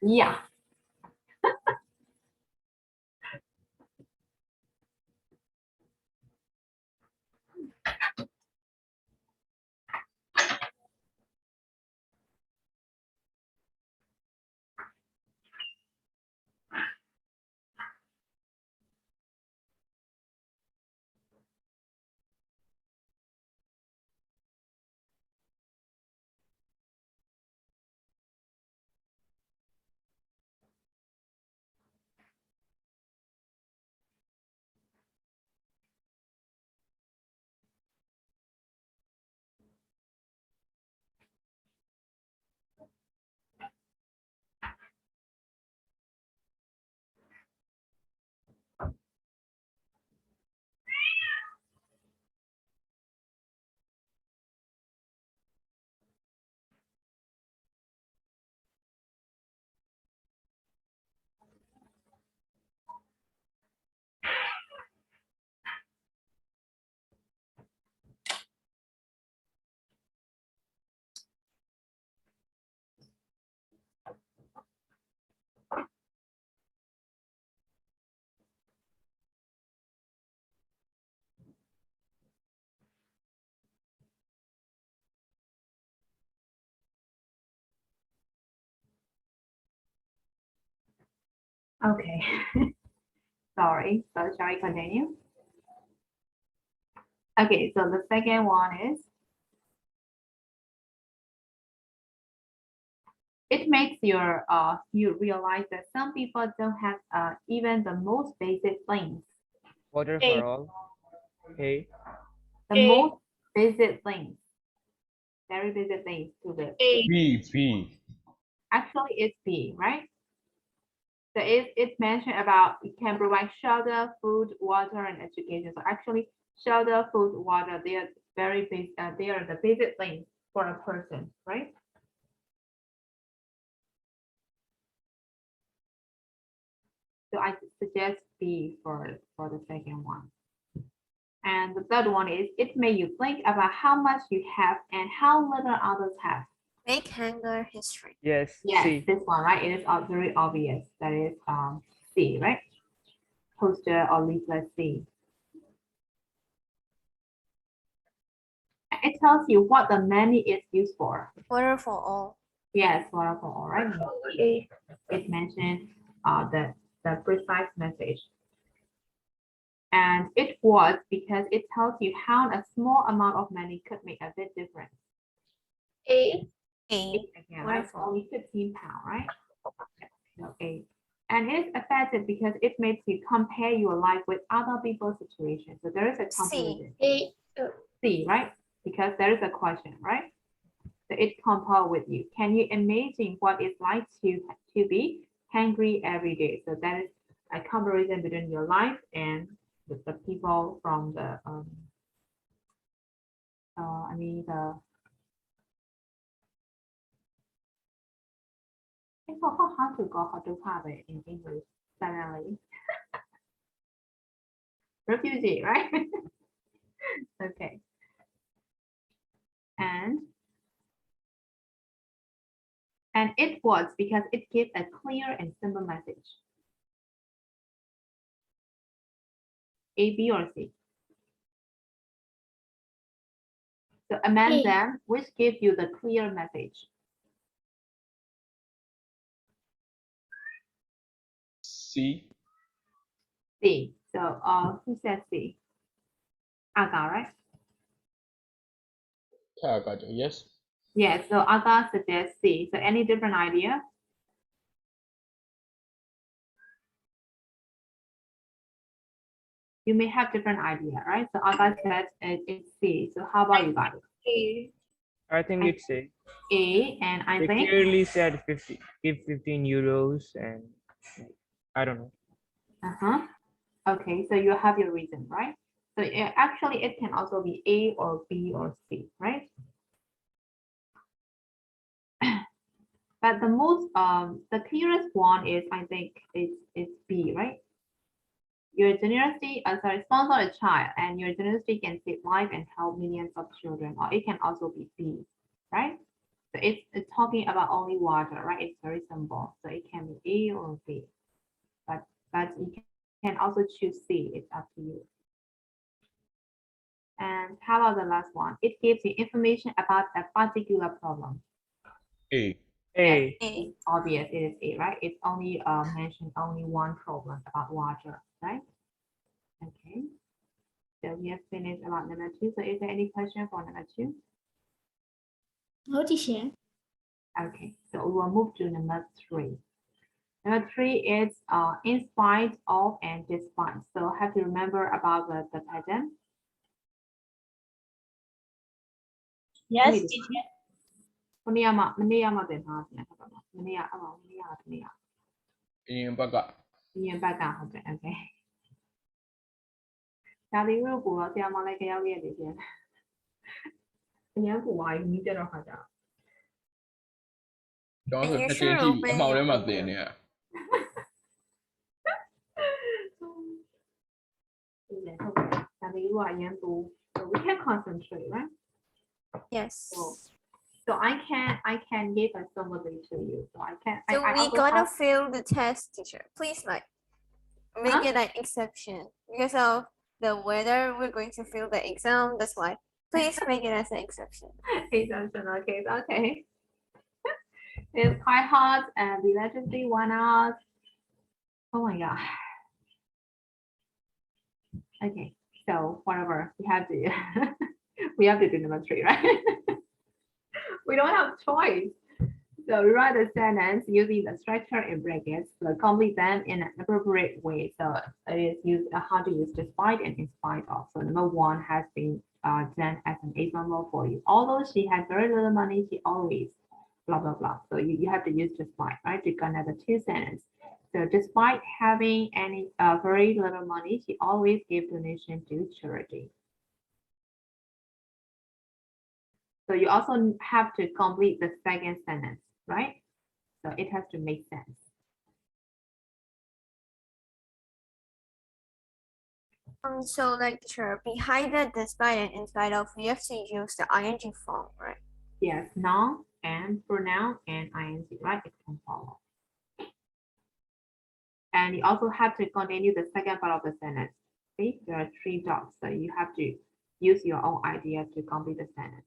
Speaker 2: Yeah. Okay. Sorry. So shall I continue? Okay, so the second one is it makes you realize that some people don't have even the most basic things.
Speaker 4: Water
Speaker 3: A.
Speaker 4: for all. A.
Speaker 2: The
Speaker 3: A.
Speaker 2: most basic things. Very basic things to live.
Speaker 3: A.
Speaker 6: B.
Speaker 2: Actually, it's B, right? So it's mentioned about it can provide shelter, food, water, and education. So actually, shelter, food, water, they are very basic. They are the basic things for a person, right? So I suggest B for the second one. And the third one is it made you think about how much you have and how little others have.
Speaker 5: Make hunger history.
Speaker 4: Yes.
Speaker 2: Yes,
Speaker 4: C.
Speaker 2: this one, right? It is very obvious. That is C, right? Poster or leaflet C. It tells you what the money is used for.
Speaker 5: Water for all.
Speaker 2: Yes, water for all, right?
Speaker 3: A.
Speaker 2: It mentioned the precise message. And it was because it tells you how a small amount of money could make a big difference.
Speaker 3: A.
Speaker 5: A.
Speaker 2: Again, right?
Speaker 5: Wonderful.
Speaker 2: Only 15 pounds, right? So A. And it's effective because it makes you compare your life with other people's situations. So there is a comparison.
Speaker 3: A.
Speaker 2: C, right? Because there is a question, right? So it compare with you. Can you imagine what it's like to be hungry every day? So that is a comparison between your life and the people from the I mean the it's so hard to go how to have it in English suddenly. Refugee, right? Okay. And it was because it gives a clear and simple message. A, B, or C. So amend
Speaker 1: A.
Speaker 2: them, which gives you the clear message.
Speaker 6: C.
Speaker 2: C. So who said C? Aga, right?
Speaker 6: Yes.
Speaker 2: Yes, so Aga suggests C. So any different idea? You may have different idea, right? So Aga said it's C. So how about you guys?
Speaker 3: A.
Speaker 4: I think it's A.
Speaker 2: A, and I
Speaker 4: They
Speaker 2: think
Speaker 4: clearly said 50. Give 15 euros and I don't know.
Speaker 2: Okay, so you have your reason, right? So actually it can also be A or B or C, right? But the most the clearest one is I think it's B, right? Your generosity, sponsor a child, and your generosity can save life and help millions of children, or it can also be B, right? So it's talking about only water, right? It's very simple. So it can be A or B, but you can also choose C. It's up to you. And how about the last one? It gives you information about a particular problem.
Speaker 6: A.
Speaker 4: A.
Speaker 5: A.
Speaker 2: It's obvious it is A, right? It's only mentioned only one problem about water, right? Okay. So we have finished about number 2. So is there any question for number 2?
Speaker 1: No, teacher.
Speaker 2: Okay, so we will move to number 3. Number 3 is in spite of and despite. So have to remember about the pattern.
Speaker 3: Yes, teacher.
Speaker 2: မနေ့ကမှသင်ထားတယ်ဟုတ်ပါမလားမနေ့ကအဲ့ပါမနေ့ကတနေ့က
Speaker 6: အရင်ဘက်က
Speaker 2: အရင်ဘက်ကဟုတ်တယ် okay ဒါလေးတို့ကိုတော့ဆရာမလည်းကြောက်ရတယ်ပြန်အရင်ကဘာကြီးကြတော့ခါကြ
Speaker 6: ကျွန်တော်ဆို
Speaker 5: You
Speaker 6: တစ်
Speaker 5: should
Speaker 6: ချိန်ထိ
Speaker 5: open
Speaker 6: အမှောင်ထဲမှာ
Speaker 5: your
Speaker 6: သင်နေရ
Speaker 2: ဒါလေးတို့ကအရင်ပူ so we can concentrate right
Speaker 5: Yes.
Speaker 2: so I can give a summary to you so I can
Speaker 5: So
Speaker 2: I
Speaker 5: we
Speaker 2: also
Speaker 5: gonna
Speaker 2: have,
Speaker 5: fail the test, teacher. Please like make
Speaker 2: Huh?
Speaker 5: it an exception because of the weather. We're going to fail the exam. That's why. Please make it as an exception.
Speaker 2: okay okay it's quite hot and the electricity went out Oh my god. Okay, so whatever, we have to we have to do number 3, right? We don't have choice. So rewrite the sentence using the structure in brackets, so complete them in an appropriate way. So it is used how to use despite and in spite of. So number 1 has been done as an example for you. Although she had very little money, she always blah blah blah. So you have to use despite, right, to connect the 2 sentences. So despite having any very little money, she always gave donation to charity. So you also have to complete the second sentence, right? So it has to make sense.
Speaker 5: So lecture behind the despite and in spite of, we have to use the ing form, right?
Speaker 2: Yes, noun and pronoun and ing, right? It can follow. And you also have to continue the second part of the sentence. See, there are 3 dots, so you have to use your own idea to complete the sentence.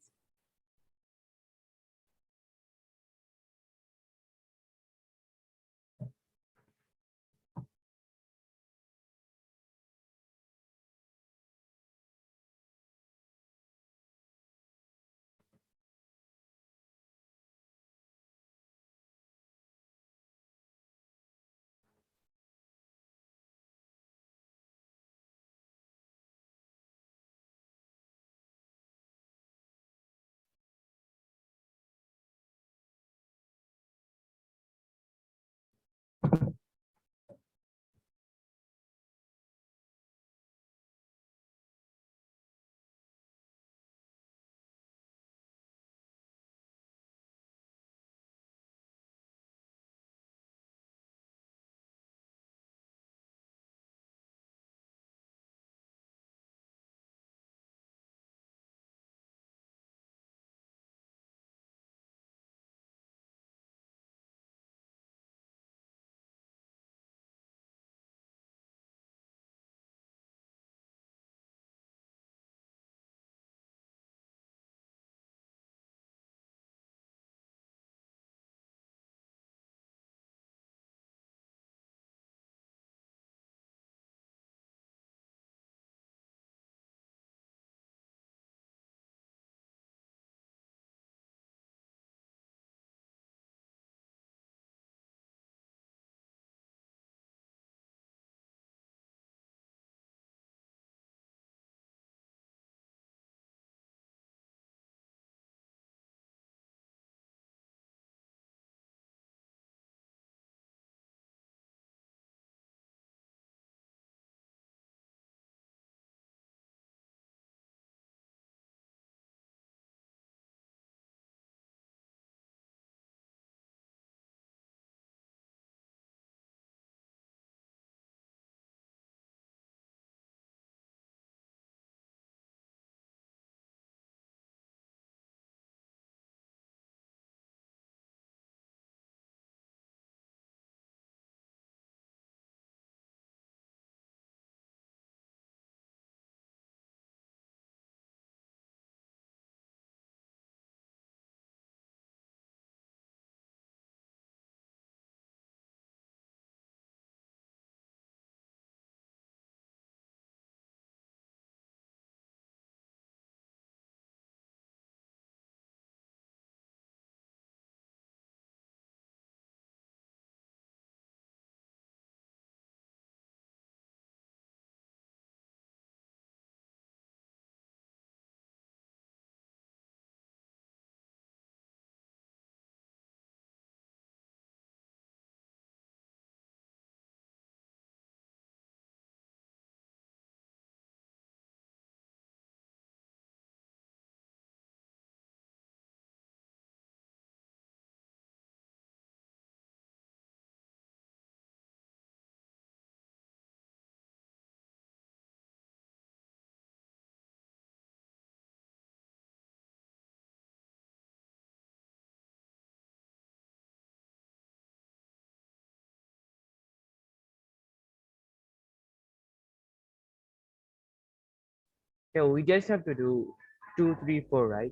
Speaker 4: So we just have to do 2, 3, 4, right?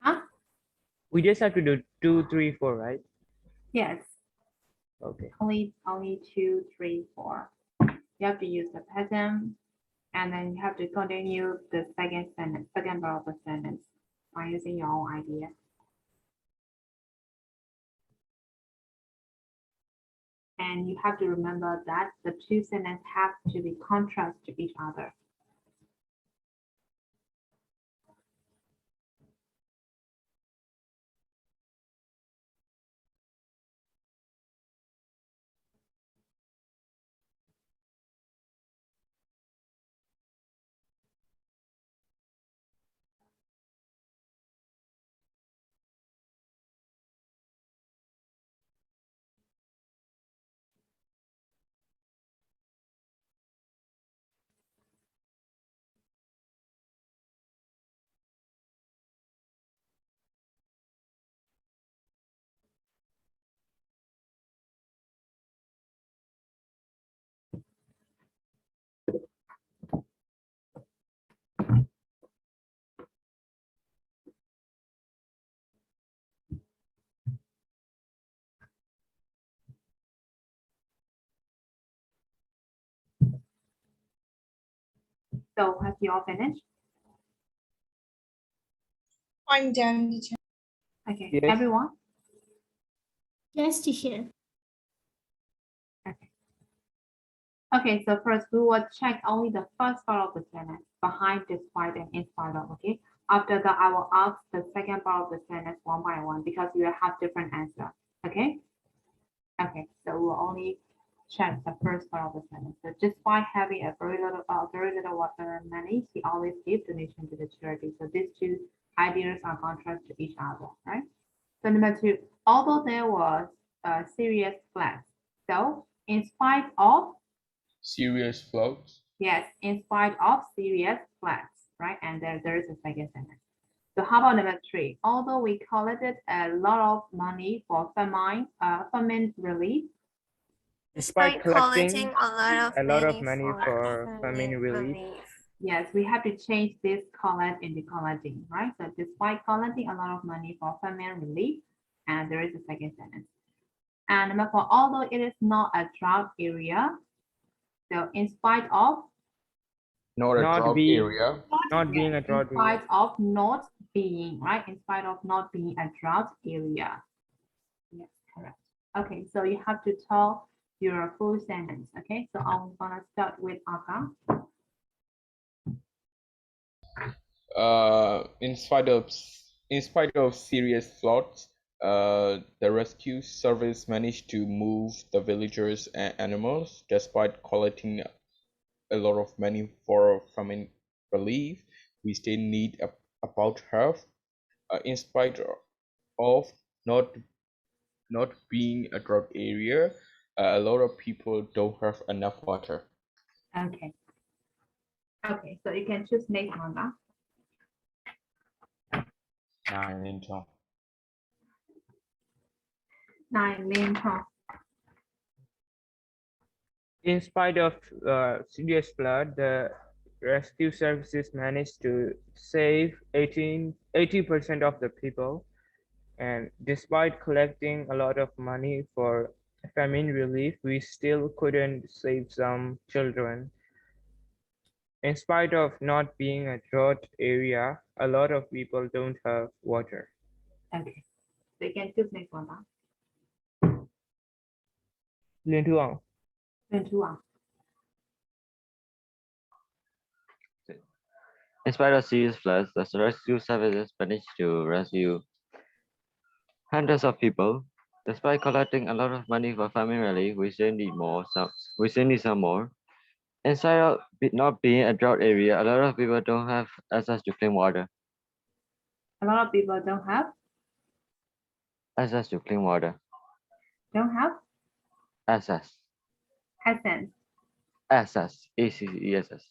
Speaker 2: Huh?
Speaker 4: We just have to do 2, 3, 4, right?
Speaker 2: Yes.
Speaker 4: Okay.
Speaker 2: Only 2, 3, 4. You have to use the pattern, and then you have to continue the second sentence, second part of the sentence by using your own idea. And you have to remember that the two sentences have to be contrast to each other. So have you all finished?
Speaker 3: I'm done, teacher.
Speaker 2: Okay,
Speaker 4: Yes.
Speaker 2: everyone?
Speaker 1: Yes, teacher.
Speaker 2: Okay, so first we will check only the first part of the sentence, behind, despite, and in spite of, okay? After that, I will ask the second part of the sentence one by one because you will have different answers, okay? Okay, so we'll only check the first part of the sentence. So despite having a very little money, he always gives donation to the charity. So these two ideas are contrast to each other, right? So number 2, although there was a serious floods, so in spite of,
Speaker 6: Serious floods.
Speaker 2: yes, in spite of serious floods, right? And there is a second sentence. So how about number 3? Although we collected a lot of money for famine relief,
Speaker 4: Despite collecting
Speaker 5: a
Speaker 4: lot of money for famine relief,
Speaker 2: yes, we have to change this collect into collecting, right? So despite collecting a lot of money for famine relief, and there is a second sentence. And number 4, although it is not a drought area, so in spite of,
Speaker 6: Not a
Speaker 4: Not
Speaker 6: drought
Speaker 4: being-
Speaker 6: area.
Speaker 4: not being a
Speaker 2: in
Speaker 4: drought
Speaker 2: spite
Speaker 4: area.
Speaker 2: of not being, right? In spite of not being a drought area. Yes, correct. Okay, so you have to tell your full sentence, okay? So I'm gonna start with Aga.
Speaker 6: In spite of serious floods, the rescue service managed to move the villagers and animals despite collecting a lot of money for famine relief. We still need about half. In spite of not being a drought area, a lot of people don't have enough water.
Speaker 2: Okay. Okay, so you can choose next one now.
Speaker 6: 9 in total.
Speaker 2: 9 main talk.
Speaker 4: In spite of serious flood, the rescue services managed to save 80% of the people. And despite collecting a lot of money for famine relief, we still couldn't save some children. In spite of not being a drought area, a lot of people don't have water.
Speaker 2: Okay, so you can choose next one now.
Speaker 4: 连图网
Speaker 2: 21.
Speaker 7: In spite of serious floods, the rescue services managed to rescue hundreds of people. Despite collecting a lot of money for famine relief, we still need some more. In spite of not being a drought area, a lot of people don't have access to clean water.
Speaker 2: A lot of people don't have
Speaker 7: Access to clean water. Access.
Speaker 2: essence.
Speaker 7: Access. ACCESS.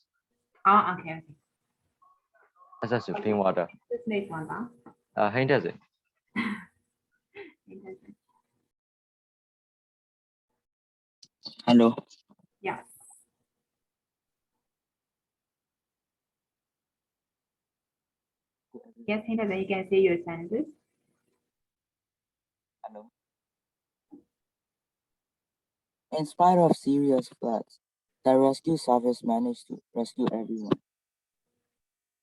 Speaker 2: Oh, okay.
Speaker 7: Access to clean water.
Speaker 2: Choose next one now.
Speaker 7: Hint does it.
Speaker 8: Hello.
Speaker 2: Yeah. Yes, Hinda, then you can see your sentences.
Speaker 8: Hello. In spite of serious floods, the rescue service managed to rescue everyone.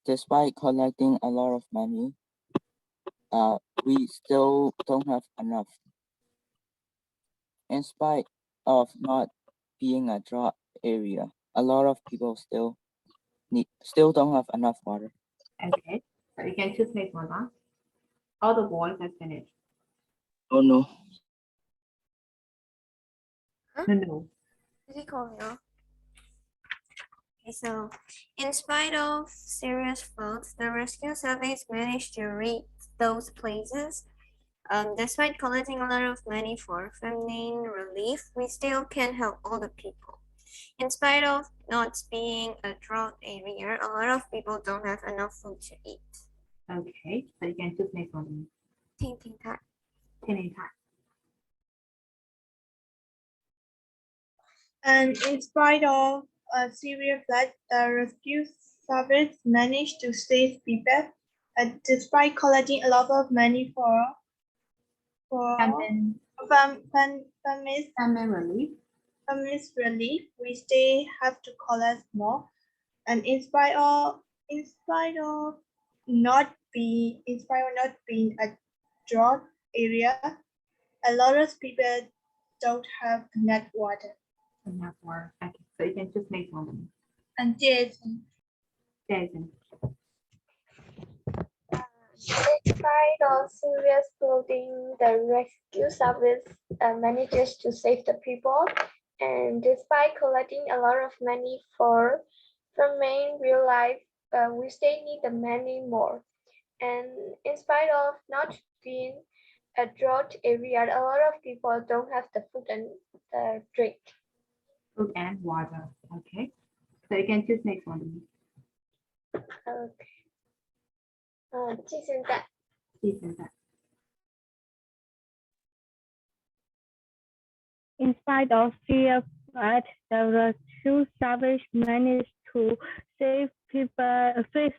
Speaker 8: Despite collecting a lot of money, we still don't have enough. In spite of not being a drought area, a lot of people still don't have enough water.
Speaker 2: Okay, so you can choose next one, huh? All the boys have finished.
Speaker 8: Oh no.
Speaker 2: No.
Speaker 5: Did he call me off? Okay, so in spite of serious floods, the rescue service managed to reach those places. Despite collecting a lot of money for famine relief, we still can't help all the people. In spite of not being a drought area, a lot of people don't have enough food to eat.
Speaker 2: Okay, so you can choose next one.
Speaker 5: Ting ting tak.
Speaker 2: Tinning time.
Speaker 3: And in spite of a severe flood, the rescue service managed to save people. And despite collecting a lot of money for
Speaker 2: Famine relief.
Speaker 3: famine relief, we still have to collect more. And in spite of not being a drought area, a lot of people don't have enough water.
Speaker 2: Enough work. Okay, so you can choose next one.
Speaker 3: And
Speaker 2: Jason.
Speaker 9: Despite of serious flooding, the rescue service manages to save the people. And despite collecting a lot of money for famine real life, we still need the money more. And in spite of not being a drought area, a lot of people don't have the food and drink.
Speaker 2: Food and water. Okay, so you can choose next one.
Speaker 9: Okay. 记现在
Speaker 1: In spite of fear flood, the rescue service managed to save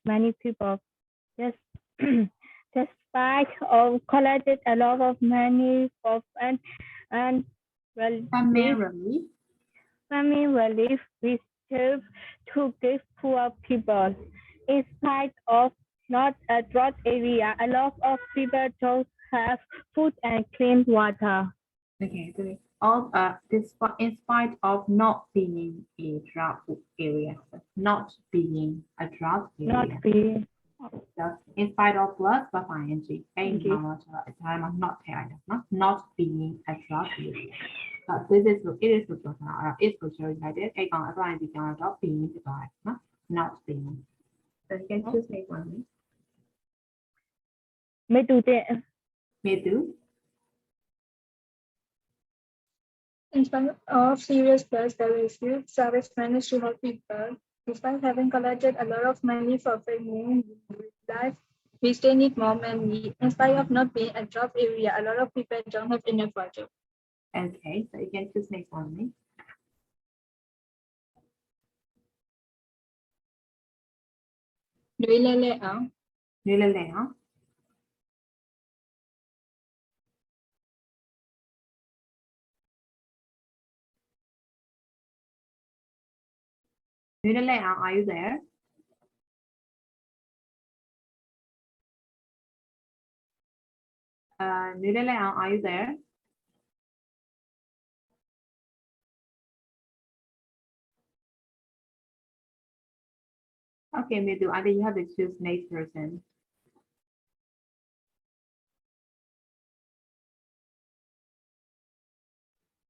Speaker 1: many people. Yes. Despite of collected a lot of money for and
Speaker 2: Famine
Speaker 1: relief, we still to give poor people. In spite of not a drought area, a lot of people don't have food and clean water.
Speaker 2: Okay, so in spite of not being a drought area, not being a drought area.
Speaker 1: Not being
Speaker 2: So in spite of plus ဘာပါရင်ကြီးအဲ့ဒီမှာတော့ကျွန်တော်ဒါမှ not ထည့်လိုက်တယ်နော် not being a drought area. This is လို့ it is လို့ပြောတာအဲ့ is ကို cherry လိုက်တယ်အဲ့ကောင် apply ပြီးကြောင်းတော့ being ဖြစ်သွားတယ်နော် not being. So you can choose next one.
Speaker 1: ไม่တူတဲ့
Speaker 2: Medu.
Speaker 10: In spite of serious floods, the rescue service managed to help people. Despite having collected a lot of money for famine life, we still need more money. In spite of not being a drought area, a lot of people don't have enough water.
Speaker 2: Okay, so you can choose next one.
Speaker 10: လွေးလဲလဲအောင်
Speaker 2: Nule le, huh? Nule, are you there? Nule, are you there? Okay, Midu, I think you have to choose next person.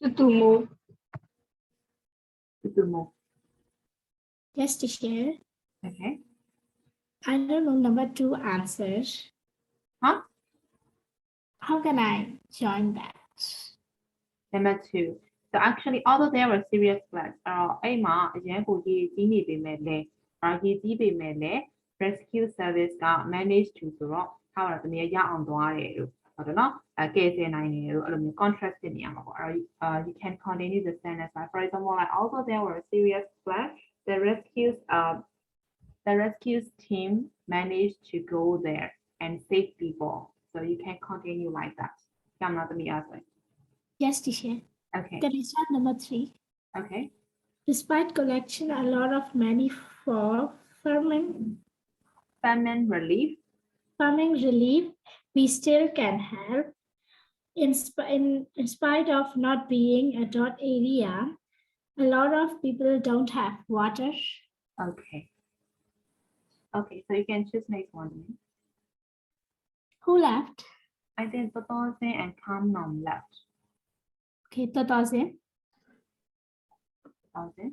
Speaker 10: Tutumo.
Speaker 2: Tutumo.
Speaker 1: Yes, teacher.
Speaker 2: Okay.
Speaker 1: I don't know number 2 answers.
Speaker 2: Huh?
Speaker 1: How can I join that?
Speaker 2: Number 2. So actually, although there were serious floods, rescue service got managed to survive. However, the near on the I don't know. Case in I contrast in you can continue the sentence. For example, like although there were serious floods, the rescue team managed to go there and save people. So you can continue like that. I'm not the answer.
Speaker 1: Yes, teacher.
Speaker 2: Okay.
Speaker 11: Can I start number 3?
Speaker 2: Okay.
Speaker 11: Despite collecting a lot of money for famine
Speaker 2: Famine
Speaker 11: relief, we still can help. In spite of not being a drought area, a lot of people don't have water.
Speaker 2: Okay. Okay, so you can choose next one.
Speaker 11: Who left?
Speaker 2: I think Totoze and Kamnom left.
Speaker 11: Okay, Totoze.
Speaker 2: Totoze.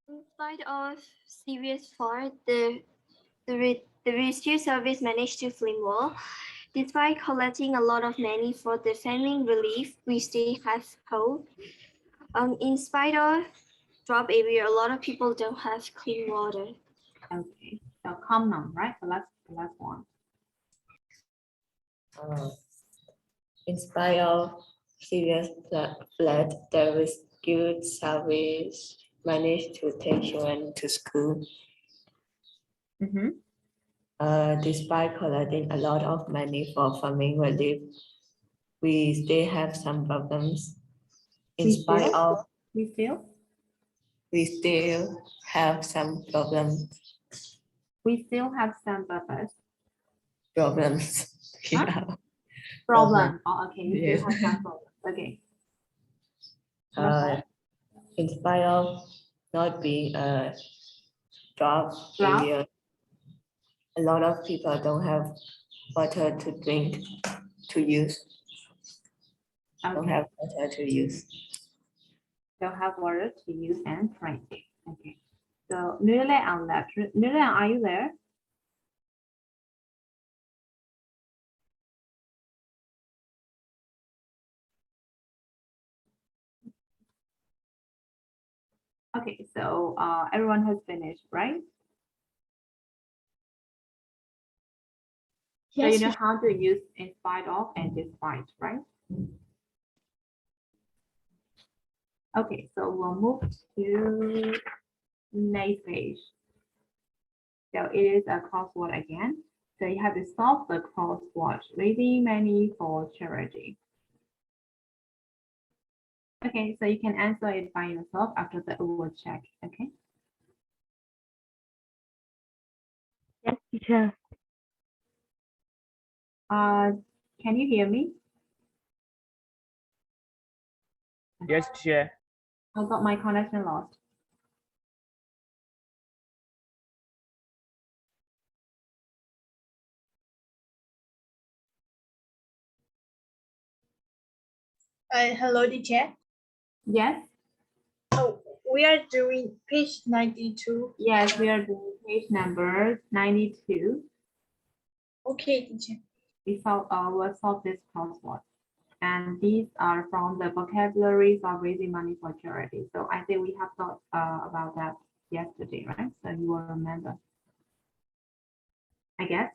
Speaker 5: In spite of serious flood, the rescue service managed to fling well. Despite collecting a lot of money for the famine relief, we still have hope. In spite of drought area, a lot of people don't have clean water.
Speaker 2: Okay, so Kamnom, right? The last one.
Speaker 12: In spite of serious flood, the rescue service managed to take children to school. Despite collecting a lot of money for famine relief, we still have some problems. We still have some problems.
Speaker 2: We still have some purpose.
Speaker 12: Problems.
Speaker 2: Huh?
Speaker 12: Yeah.
Speaker 2: Problem. Oh, okay. We
Speaker 12: Yes.
Speaker 2: still have some problem. Okay.
Speaker 12: In spite of not being a drought area, a lot of people don't have water to drink, to use. Don't have water to use.
Speaker 2: Don't have water to use and drink. Okay. So Nule and left. Nule, are you there? Okay, so everyone has finished, right?
Speaker 11: Yes.
Speaker 2: So you know how to use in spite of and despite, right? Okay, so we'll move to next page. So it is a crossword again. So you have to solve the crossword, raising money for charity. Okay, so you can answer it by yourself after the word check, okay?
Speaker 1: Yes, teacher.
Speaker 2: Can you hear me?
Speaker 4: Yes, teacher.
Speaker 2: I got my connection lost.
Speaker 3: Hello, teacher.
Speaker 2: Yes?
Speaker 3: Oh, we are doing page 92.
Speaker 2: Yes, we are doing page number 92.
Speaker 3: Okay, teacher.
Speaker 2: We'll solve this crossword. And these are from the vocabularies of raising money for charity. So I think we have thought about that yesterday, right? So you will remember, I guess.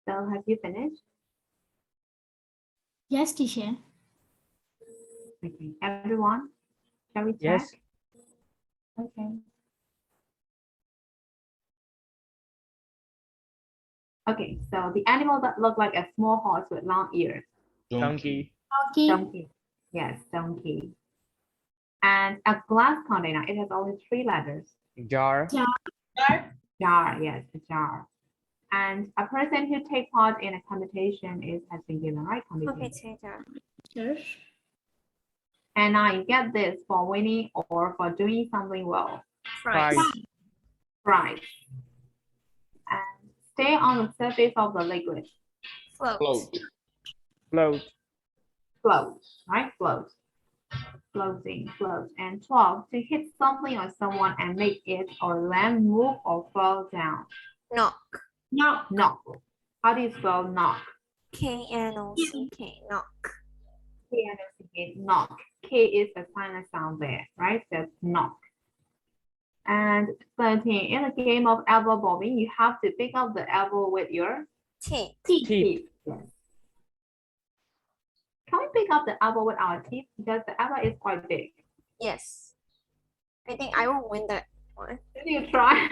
Speaker 2: So have you finished?
Speaker 11: Yes, teacher.
Speaker 2: Okay, everyone, shall we check?
Speaker 4: Yes.
Speaker 2: Okay. Okay, so the animal that looked like a small horse with long ears.
Speaker 4: Donkey.
Speaker 2: Donkey. Yes, donkey. And a glass container, it has only 3 letters.
Speaker 4: Jar.
Speaker 2: Jar, yes, a jar. And a person who takes part in a competition has been given, right? Competition.
Speaker 11: Yes.
Speaker 2: And now you get this for winning or for doing something well.
Speaker 4: Prize.
Speaker 2: Prize. And stay on the surface of the liquid.
Speaker 4: Float.
Speaker 2: Float, right? Float. Floating, float. And 12, to hit something or someone and make it or land move or fall down.
Speaker 5: Knock.
Speaker 2: Knock. How do you spell knock?
Speaker 5: K-N-O-C-K. Knock.
Speaker 2: K-N-O-C-K, knock. K is a silent sound there, right? That's knock. And 13, in the game of elbow bobbing, you have to pick up the elbow with your
Speaker 5: Teeth.
Speaker 2: teeth. Yes. Can we pick up the elbow with our teeth? Because the elbow is quite big.
Speaker 5: Yes. I think I will win that one.
Speaker 2: Can you try?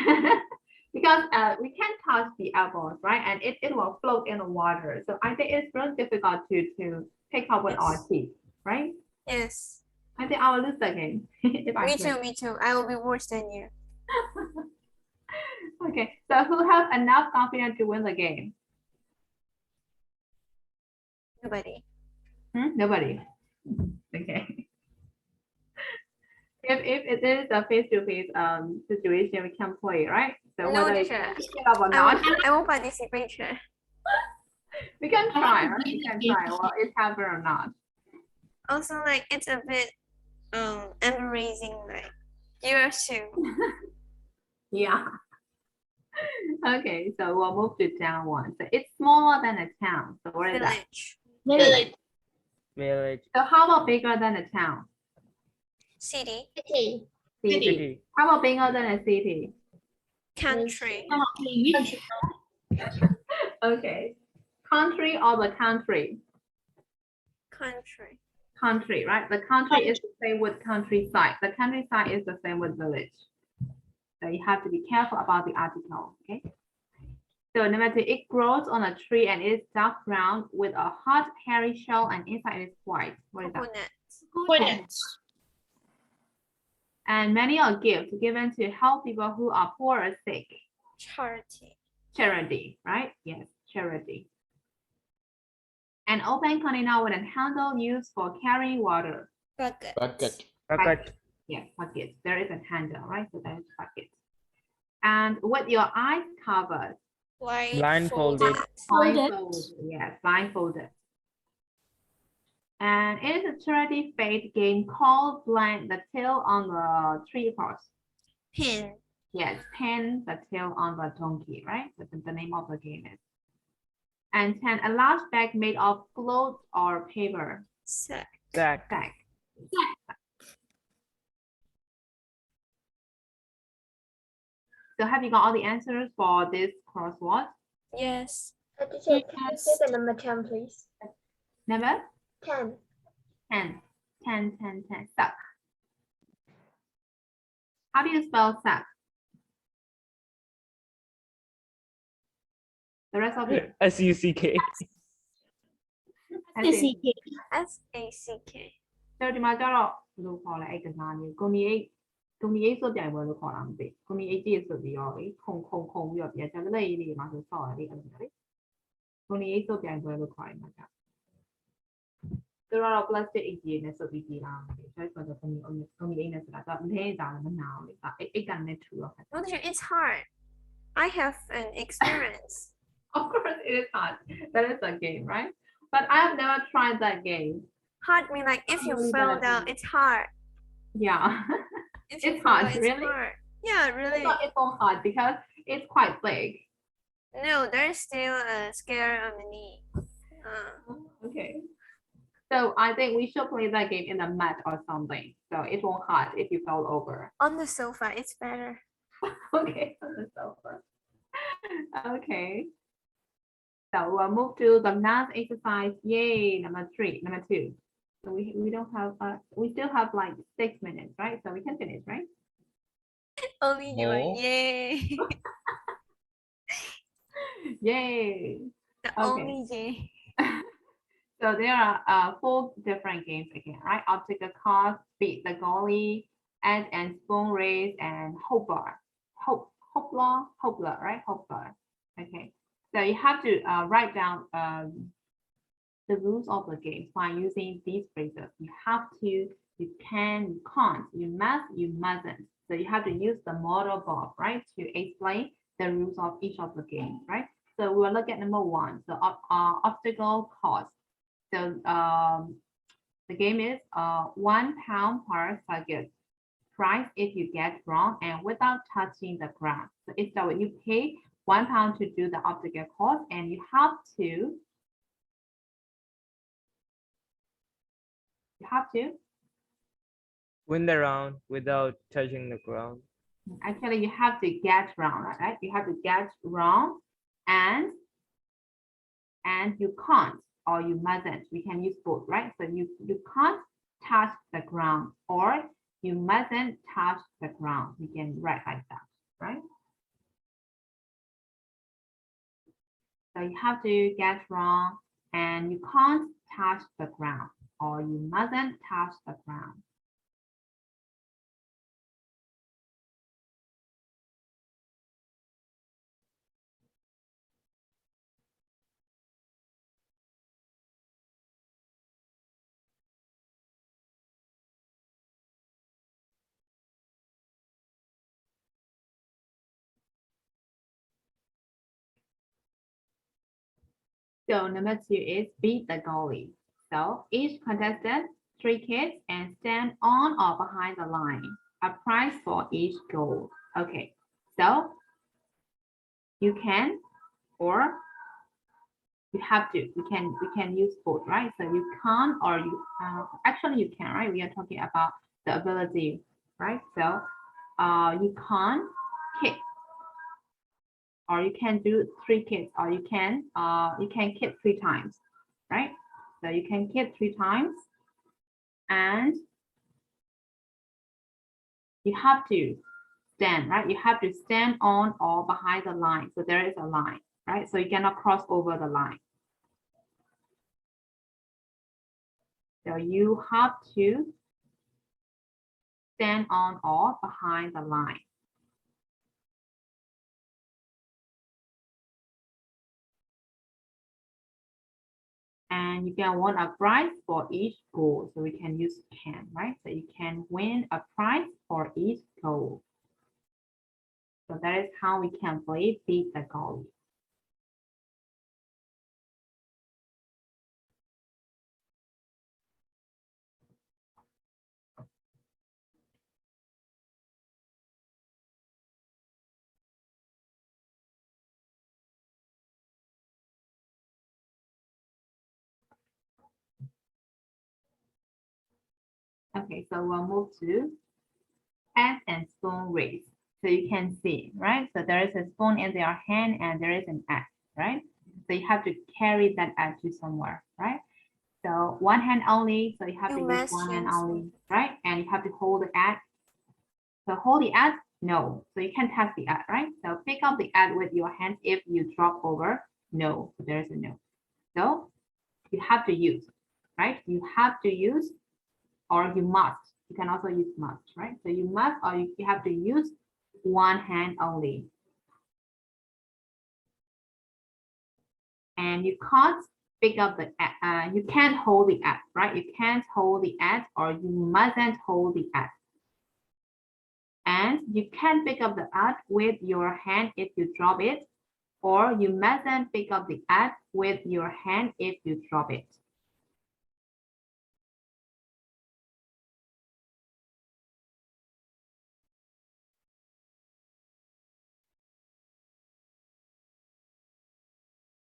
Speaker 2: Because we can't touch the elbows, right? And it will float in the water. So I think it's really difficult to pick up with our
Speaker 5: Yes.
Speaker 2: teeth, right?
Speaker 5: Yes.
Speaker 2: I think I will lose the game. If I
Speaker 5: Me
Speaker 2: win.
Speaker 5: too, me too. I will be worse than you.
Speaker 2: Okay, so who has enough confidence to win the game?
Speaker 5: Nobody.
Speaker 2: Nobody. Okay. If it is a face-to-face situation, we can play, right? So
Speaker 5: No,
Speaker 2: whether you
Speaker 5: teacher.
Speaker 2: can pick it up or
Speaker 5: I
Speaker 2: not,
Speaker 5: won't participate, teacher.
Speaker 2: we can try, right? We can try. Well, it happened or not.
Speaker 5: Also, like, it's a bit embarrassing, like, yours too.
Speaker 2: Yeah. Okay, so we'll move to town one. So it's smaller than a town. So what is that?
Speaker 5: Village.
Speaker 4: Village.
Speaker 2: So how about bigger than a town?
Speaker 5: City.
Speaker 4: City.
Speaker 2: How about bigger than a city?
Speaker 5: Country.
Speaker 2: Okay. Country or the country?
Speaker 5: Country.
Speaker 2: Country, right? The country is the same with countryside. The countryside is the same with village. So you have to be careful about the article, okay? So number 2, it grows on a tree and is dark brown with a hard, hairy shell and inside is white. What is that?
Speaker 5: Coconut.
Speaker 2: And many are gifts given to help people who are poor or sick.
Speaker 5: Charity.
Speaker 2: Charity, right? Yes, charity. An open container with a handle used for carrying water.
Speaker 5: Bucket.
Speaker 4: Bucket.
Speaker 2: Yes, bucket. There is a handle, right? So that is bucket. And with your eyes covered.
Speaker 4: Blindfolded.
Speaker 2: Blindfolded. Yes, blindfolded. And it is a charity fate game called Blind the Tail on the Tree Horse.
Speaker 5: Pin.
Speaker 2: Yes, pin the tail on the donkey, right? That's the name of the game is. And 10, a large bag made of cloth or paper.
Speaker 5: Sack.
Speaker 4: Sack.
Speaker 2: Sack. So have you got all the answers for this crossword?
Speaker 5: Yes.
Speaker 9: Teacher, can you say the number 10, please?
Speaker 2: Number
Speaker 9: 10.
Speaker 2: 10. Suck. How do you spell suck? The rest of it.
Speaker 4: S-U-C-K.
Speaker 5: S-A-C-K.
Speaker 2: ဆိုဒီမှာကျတော့ဘယ်လိုခေါ်လဲအဲ့ကစားမျိုးဂုံဒီအိတ်ဆိုပြိုင်ပွဲလို့ခေါ်တာမသိဂုံဒီအိတ်ကြီးဆိုပြီးတော့လေခုံပြီးတော့ပြန်ကျန်တဲ့လေးတွေမှာဆိုဆော့ရတယ်အဲ့လိုလေဂုံဒီအိတ်ဆိုပြိုင်ပွဲလို့ခေါ်ရမှာကြောက်သူတို့ကတော့ plastic အိတ်ကြီးနဲ့ဆိုပြီးကြည့်လာတယ်ဆိုတော့ဂုံဒီအိတ်နဲ့ဆိုတာတော့လဲတာလည်းမနာဘူးလေအိတ်ကနဲ့ထူတော့
Speaker 5: No, teacher, it's hard. I have an experience.
Speaker 2: Of course it is hard. That is a game, right? But I have never tried that game.
Speaker 5: Hard mean like if you fell down, it's hard.
Speaker 2: Yeah.
Speaker 5: If you
Speaker 2: It's
Speaker 5: fall,
Speaker 2: hard,
Speaker 5: it's
Speaker 2: really?
Speaker 5: hard. Yeah, really.
Speaker 2: It's so hard because it's quite big.
Speaker 5: No, there's still a scare on the knee.
Speaker 2: Okay. So I think we should play that game in the mat or something. So it won't hurt if you fell over.
Speaker 5: On the sofa, it's better.
Speaker 2: Okay, on the sofa. Okay. So we'll move to the math exercise. Yay, number 2. So we don't have we still have like 6 minutes, right? So we can finish, right?
Speaker 5: Only you are,
Speaker 6: No.
Speaker 5: yay.
Speaker 2: Yay.
Speaker 5: The
Speaker 2: Okay.
Speaker 5: only yay.
Speaker 2: So there are 4 different games again, right? Obstacle course, beat the goalie, edge and spoon race, and hopper, right? Hopper. Okay. So you have to write down the rules of the game by using these phrases. You have to, you can, you can't, you must, you mustn't. So you have to use the model board, right, to explain the rules of each of the games, right? So we'll look at number 1, so obstacle course. So the game is £1 per target. Price if you get wrong and without touching the ground. So it's that when you pay £1 to do the obstacle course, and you have to
Speaker 4: Win the round without touching the ground.
Speaker 2: Actually, you have to get round, right? You have to get round and you can't or you mustn't. We can use both, right? So you can't touch the ground or you mustn't touch the ground. We can write like that, right? So you have to get wrong and you can't touch the ground or you mustn't touch the ground. So number 2 is beat the goalie. So each contestant 3 kids and stand on or behind the line. A prize for each goal. Okay, so you can or you have to. We can use both, right? So you can't or you actually you can, right? We are talking about the ability, right? So you can't kick or you can do 3 kicks or you can kick 3 times, right? So you can kick 3 times and you have to stand, right? You have to stand on or behind the line. So there is a line, right? So you cannot cross over the line. So you have to stand on or behind the line. And you can win a prize for each goal. So we can use can, right? So you can win a prize for each goal. So that is how we can play beat the goalie. Okay, so we'll move to egg and spoon race. So you can see, right? So there is a spoon in their hand and there is an egg, right? So you have to carry that egg to somewhere, right? So one hand only, so you have to use one hand only, right? And you have to hold the egg. So hold the egg, no. So you can't touch the egg, right? So pick up the egg with your hands. If you drop over, no. So there is a no. So you have to use, right? You have to use or you must. You can also use must, right? So you must or you have to use one hand only. And you can't pick up the egg. You can't hold the egg, right? You can't hold the egg or you mustn't hold the egg. And you can pick up the egg with your hand if you drop it, or you mustn't pick up the egg with your hand if you drop it.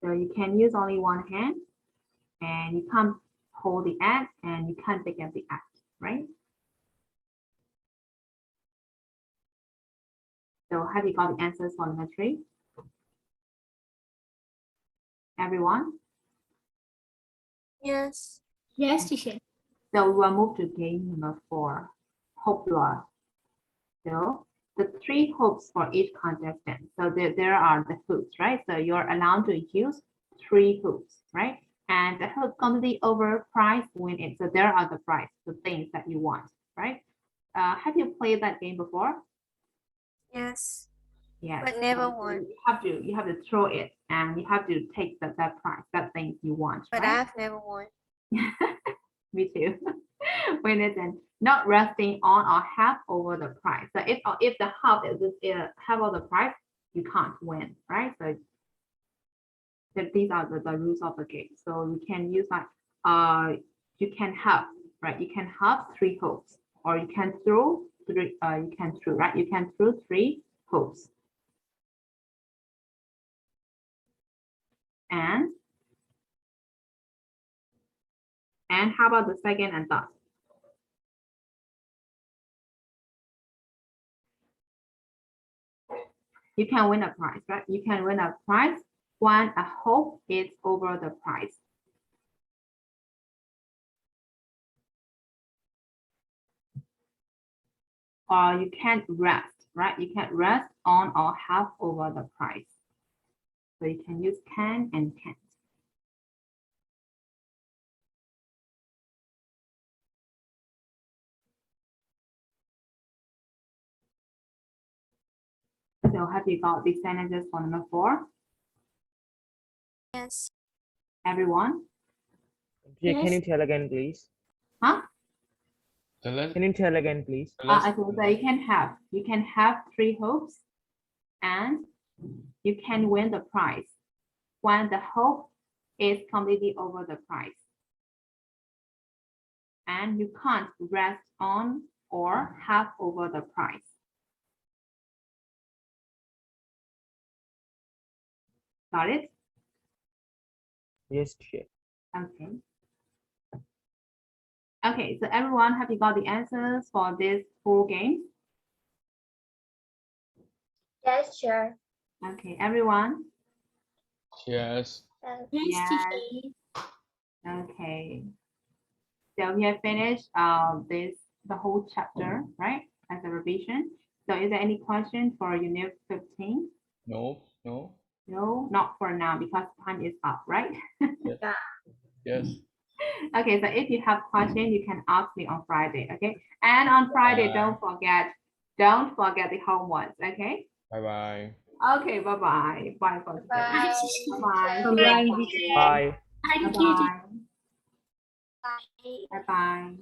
Speaker 2: So you can use only one hand and you can't hold the egg and you can't pick up the egg, right? So have you got the answers for number 3? Everyone?
Speaker 11: Yes. Yes, teacher.
Speaker 2: So we'll move to game number 4, hope blood. So the 3 hoops for each contestant. So there are the hoops, right? So you're allowed to use 3 hoops, right? And the hoop completely over prize win it. So there are the prize, the things that you want, right? Have you played that game before?
Speaker 5: Yes.
Speaker 2: Yes.
Speaker 5: But never
Speaker 2: So
Speaker 5: won.
Speaker 2: you have to throw it and you have to take that prize, that thing you want.
Speaker 5: But
Speaker 2: right?
Speaker 5: I've never won.
Speaker 2: Me too. When it's not resting on or half over the price. So if the half is half of the price, you can't win, right? So these are the rules of the game. So you can use like you can have, right? You can have 3 hoops, or you can throw 3. You can throw, right? You can throw 3 hoops. And how about the second and third? You can win a prize, right? You can win a prize when a hope is over the prize. Or you can't rest, right? You can't rest on or have over the price. So you can use can and can't. So have you got these sentences for number 4?
Speaker 5: Yes.
Speaker 2: Everyone?
Speaker 4: Yeah, can
Speaker 11: Yes.
Speaker 4: you tell again, please?
Speaker 2: Huh?
Speaker 4: Can you tell again, please?
Speaker 2: Okay, so you can have 3 hopes and you can win the prize when the hope is completely over the prize. And you can't rest on or have over the price. Got it?
Speaker 4: Yes, teacher.
Speaker 2: Okay. Okay, so everyone, have you got the answers for these 4 games?
Speaker 9: Yes, sure.
Speaker 2: Okay, everyone?
Speaker 6: Yes.
Speaker 11: Yes,
Speaker 2: Yes.
Speaker 11: teacher.
Speaker 2: Okay. So we have finished the whole chapter, right? As a revision. So is there any question for unit 15?
Speaker 6: No. No.
Speaker 2: No, not for now because time is up, right?
Speaker 6: Yes.
Speaker 2: Okay, so if you have questions, you can ask me on Friday, okay? And on Friday, don't forget the homework, okay?
Speaker 6: Bye-bye.
Speaker 2: Okay, bye-bye. Bye for today.
Speaker 9: Bye.
Speaker 2: Bye-bye.
Speaker 11: Bye.
Speaker 4: Bye.
Speaker 2: Bye-bye.
Speaker 11: Thank you.
Speaker 2: Bye-bye.